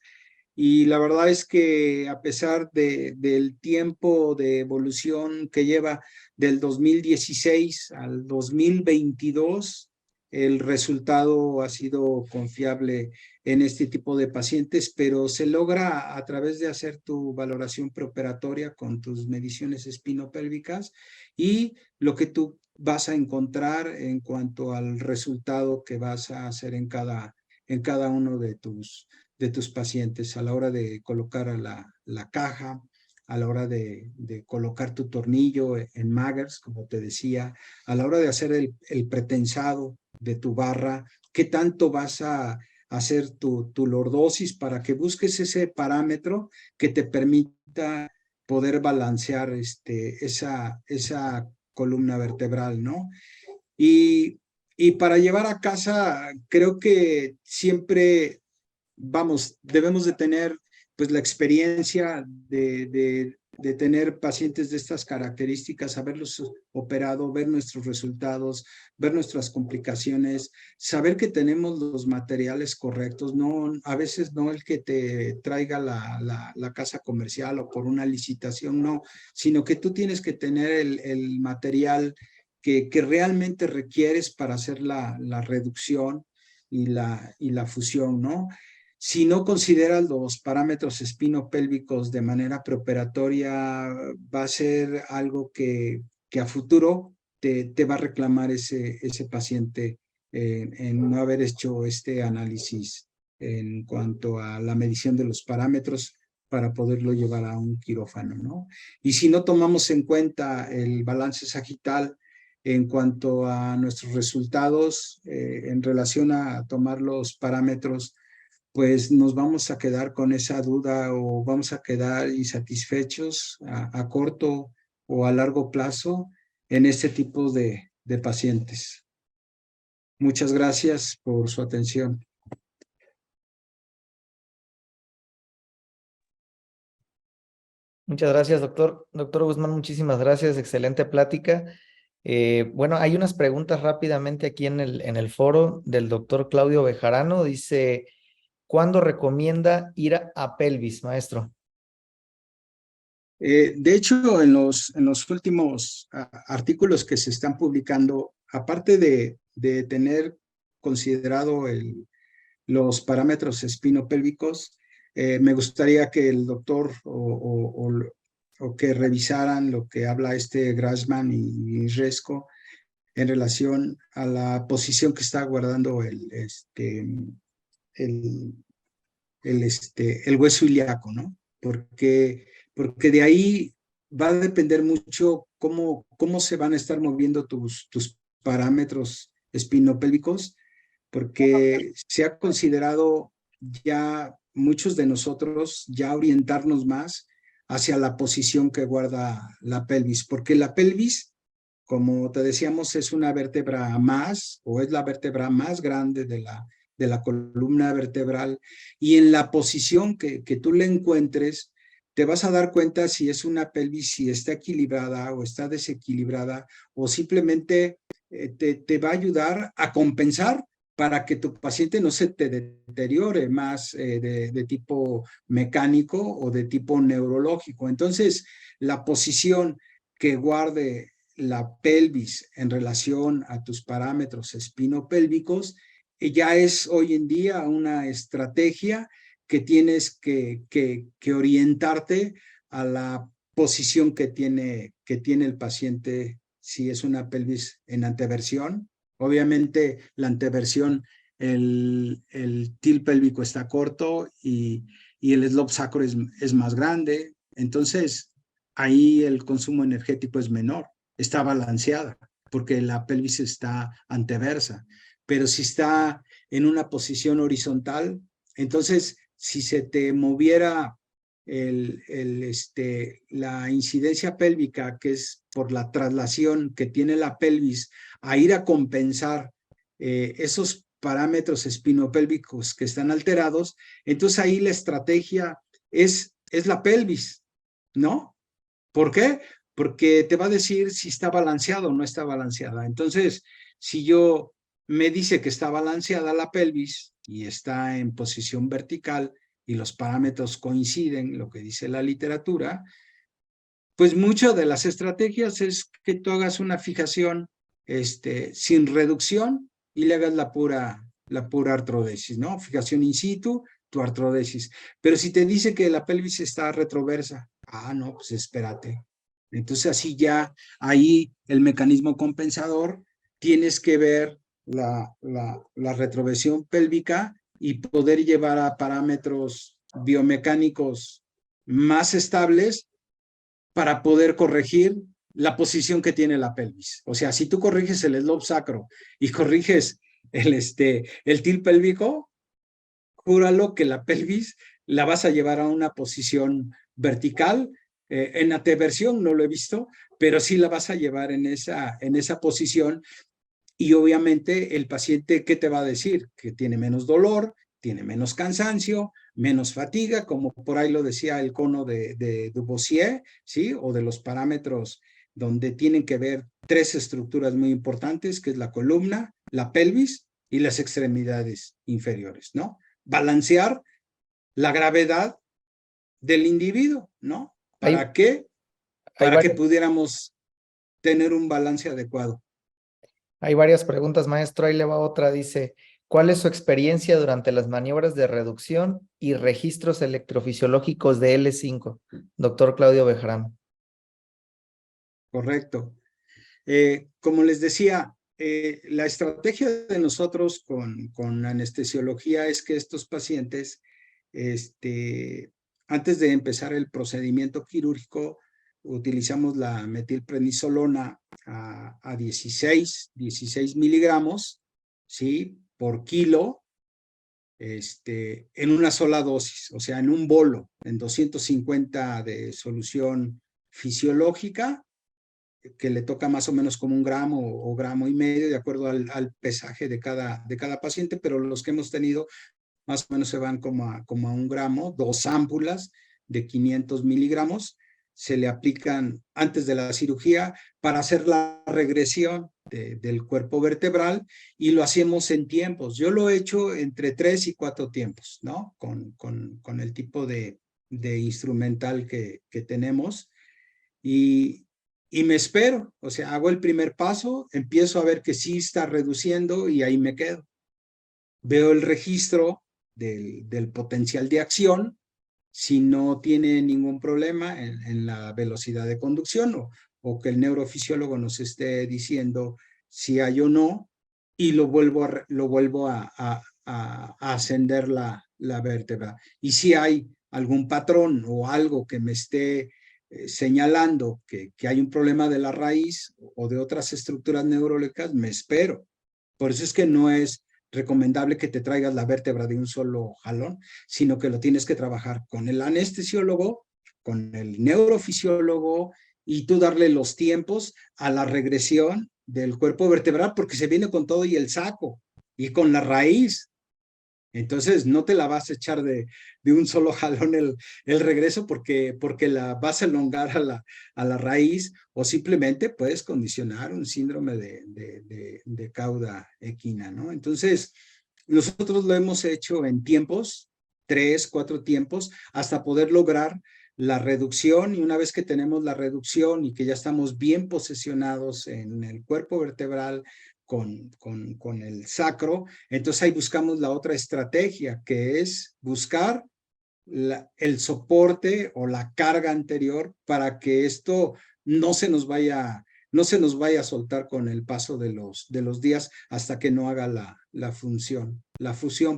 Y la verdad es que, a pesar del tiempo de evolución que lleva del 2016 al 2022, el resultado ha sido confiable en este tipo de pacientes, pero se logra a través de hacer tu valoración preoperatoria con tus mediciones espinopélvicas y lo que tú vas a encontrar en cuanto al resultado que vas a hacer en cada uno de tus pacientes a la hora de colocar la caja, a la hora de colocar tu tornillo en Maggers, como te decía, a la hora de hacer el pretensado de tu barra, qué tanto vas a hacer tu lordosis, para que busques ese parámetro que te permita poder balancear esa columna vertebral, ¿no? Y, y para llevar a casa, creo que siempre, vamos, debemos de tener pues la experiencia de tener pacientes de estas características, haberlos operado, ver nuestros resultados, ver nuestras complicaciones, saber que tenemos los materiales correctos, no, a veces no el que te traiga la casa comercial o por una licitación, no, sino que tú tienes que tener el material que realmente requieres para hacer la reducción y la fusión, ¿no? Si no consideras los parámetros espinopélvicos de manera preoperatoria, va a ser algo que a futuro te va a reclamar ese paciente en no haber hecho este análisis en cuanto a la medición de los parámetros para poderlo llevar a un quirófano, ¿no? Y si no tomamos en cuenta el balance sagital en cuanto a nuestros resultados en relación a tomar los parámetros, pues nos vamos a quedar con esa duda o vamos a quedar insatisfechos a corto o a largo plazo en este tipo de pacientes. Muchas gracias por su atención. Muchas gracias, doctor. Doctor Guzmán, muchísimas gracias. Excelente plática. Bueno, hay unas preguntas rápidamente aquí en el foro del doctor Claudio Bejarano. Dice, ¿cuándo recomienda ir a pelvis, maestro? De hecho, en los últimos artículos que se están publicando, aparte de tener considerado los parámetros espinopélvicos, me gustaría que el doctor o que revisaran lo que habla este Grassman y Resco en relación a la posición que está guardando el, el hueso ilíaco, ¿no? Porque de ahí va a depender mucho cómo se van a estar moviendo tus parámetros espinopélvicos, porque se ha considerado ya muchos de nosotros ya orientarnos más hacia la posición que guarda la pelvis, porque la pelvis, como te decíamos, es una vértebra más o es la vértebra más grande de la columna vertebral, y en la posición que tú le encuentres, te vas a dar cuenta si es una pelvis, si está equilibrada o está desequilibrada, o simplemente te va a ayudar a compensar para que tu paciente no se te deteriore más de tipo mecánico o de tipo neurológico. Entonces, la posición que guarde la pelvis en relación a tus parámetros espinopélvicos ya es hoy en día una estrategia que tienes que orientarte a la posición que tiene el paciente si es una pelvis en anteversión. Obviamente la anteversión, el til pélvico está corto y el slope sacro es más grande, entonces ahí el consumo energético es menor, está balanceada porque la pelvis está anteversa, pero si está en una posición horizontal, entonces si se te moviera la incidencia pélvica, que es por la traslación que tiene la pelvis, a ir a compensar esos parámetros espinopélvicos que están alterados, entonces ahí la estrategia es la pelvis, ¿no? ¿Por qué? Porque te va a decir si está balanceado o no está balanceada. Entonces, si yo me dice que está balanceada la pelvis y está en posición vertical y los parámetros coinciden, lo que dice la literatura, pues muchas de las estrategias es que tú hagas una fijación sin reducción y le hagas la pura artrodesis, ¿no? Fijación in situ, tu artrodesis. Pero si te dice que la pelvis está retroversa, no, pues espérate. Entonces así ya ahí el mecanismo compensador tienes que ver la retroversión pélvica y poder llevar a parámetros biomecánicos más estables para poder corregir la posición que tiene la pelvis. O sea, si tú corriges el slope sacro y corriges el til pélvico, júralo que la pelvis la vas a llevar a una posición vertical. En anteversión no lo he visto, pero sí la vas a llevar en esa posición. Y obviamente el paciente, ¿qué te va a decir? Que tiene menos dolor, tiene menos cansancio, menos fatiga, como por ahí lo decía el cono de Duboisier, ¿sí? O de los parámetros donde tienen que ver tres estructuras muy importantes, que es la columna, la pelvis y las extremidades inferiores, ¿no? Balancear la gravedad del individuo, ¿no? Hay, ¿Para qué? hay Para que varias, pudiéramos tener un balance adecuado. hay varias preguntas, maestro. Ahí le va otra. Dice, ¿cuál es su experiencia durante las maniobras de reducción y registros electrofisiológicos de L5? Doctor Claudio Bejarano. Correcto. Como les decía, la estrategia de nosotros con anestesiología es que estos pacientes, antes de empezar el procedimiento quirúrgico, utilizamos la metilprednisolona a 16 miligramos, ¿sí? Por kilo, en una sola dosis, o sea, en un bolo, en 250 de solución fisiológica, que le toca más o menos como 1 gramo o gramo y medio, de acuerdo al pesaje de cada paciente, pero los que hemos tenido más o menos se van como a 1 gramo, 2 ámpulas de 500 miligramos, se le aplican antes de la cirugía para hacer la regresión del cuerpo vertebral, y lo hacemos en tiempos. Yo lo he hecho entre 3 y 4 tiempos, ¿no? Con el tipo de instrumental que tenemos, y, y me espero, o sea, hago el primer paso, empiezo a ver que sí está reduciendo y ahí me quedo. Veo el registro del potencial de acción, si no tiene ningún problema en la velocidad de conducción, o que el neurofisiólogo nos esté diciendo si hay o no, y lo vuelvo a ascender la vértebra. Y si hay algún patrón o algo que me esté señalando que hay un problema de la raíz o de otras estructuras neurológicas, me espero. Por eso es que no es recomendable que te traigas la vértebra de un solo jalón, sino que lo tienes que trabajar con el anestesiólogo, con el neurofisiólogo, y tú darle los tiempos a la regresión del cuerpo vertebral, porque se viene con todo y el saco y con la raíz. Entonces no te la vas a echar de un solo jalón el regreso, porque la vas a elongar a la raíz, o simplemente puedes condicionar un síndrome de cauda equina, ¿no? Entonces, nosotros lo hemos hecho en tiempos, 3, 4 tiempos, hasta poder lograr la reducción, y una vez que tenemos la reducción y que ya estamos bien posesionados en el cuerpo vertebral con el sacro, entonces ahí buscamos la otra estrategia, que es buscar el soporte o la carga anterior para que esto no se nos vaya, no se nos vaya a soltar con el paso de los días, hasta que no haga la fusión,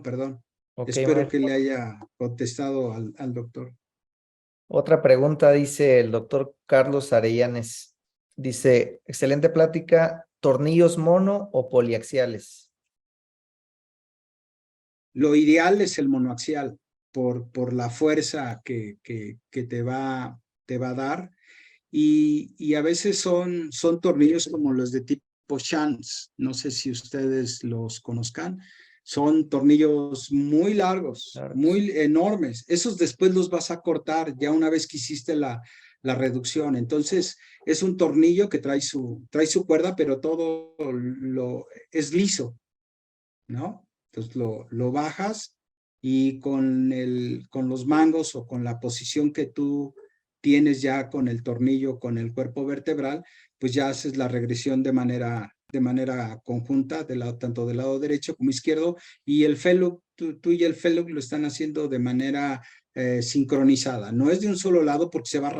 perdón. Ok, Espero que maestro. le haya contestado al doctor. Otra pregunta, dice el doctor Carlos Arellanes. Dice, excelente plática, ¿tornillos mono o poliaxiales? Lo ideal es el monoaxial, por la fuerza que te va a dar, y a veces son tornillos como los de tipo Chance, no sé si ustedes los conozcan, son tornillos muy largos, Largos. muy enormes. Esos después los vas a cortar ya una vez que hiciste la reducción. Entonces es un tornillo que trae su cuerda, pero todo es liso, ¿no? Entonces lo bajas, y con los mangos o con la posición que tú tienes ya con el tornillo, con el cuerpo vertebral, pues ya haces la regresión de manera conjunta, tanto del lado derecho como izquierdo, y el fellow, tú y el fellow lo están haciendo de manera sincronizada. No es de un solo lado, porque se va a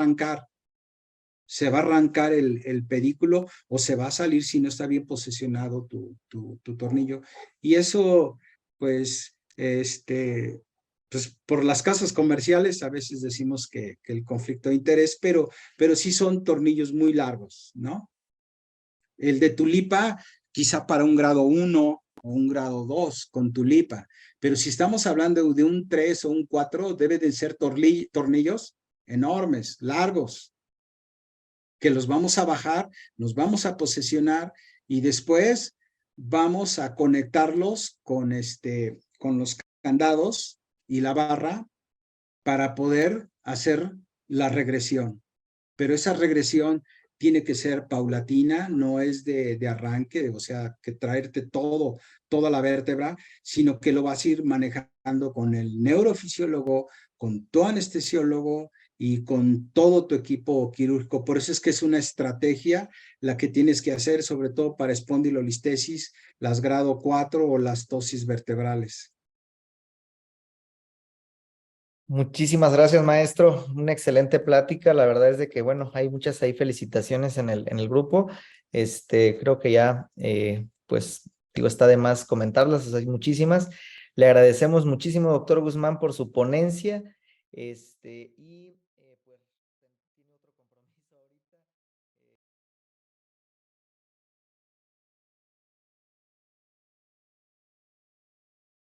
arrancar el pedículo, o se va a salir si no está bien posicionado tu tornillo. Y eso, pues, pues por las casas comerciales a veces decimos que el conflicto de interés, pero sí son tornillos muy largos, ¿no? El de tulipa, quizá para un grado 1 o un grado 2 con tulipa, pero si estamos hablando de un 3 o un 4, deben de ser tornillos enormes, largos, que los vamos a bajar, nos vamos a posesionar, y después vamos a conectarlos con los candados y la barra, para poder hacer la regresión. Pero esa regresión tiene que ser paulatina, no es de arranque, o sea, que traerte toda la vértebra, sino que lo vas a ir manejando con el neurofisiólogo, con tu anestesiólogo y con todo tu equipo quirúrgico. Por eso es que es una estrategia la que tienes que hacer, sobre todo para espondilolistesis, las grado 4 o las tosis vertebrales. Muchísimas gracias, maestro. Una excelente plática. La verdad es de que, bueno, hay muchas ahí felicitaciones en el grupo. Creo que ya pues digo, está de más comentarlas, hay muchísimas. Le agradecemos muchísimo, doctor Guzmán, por su ponencia. Y pues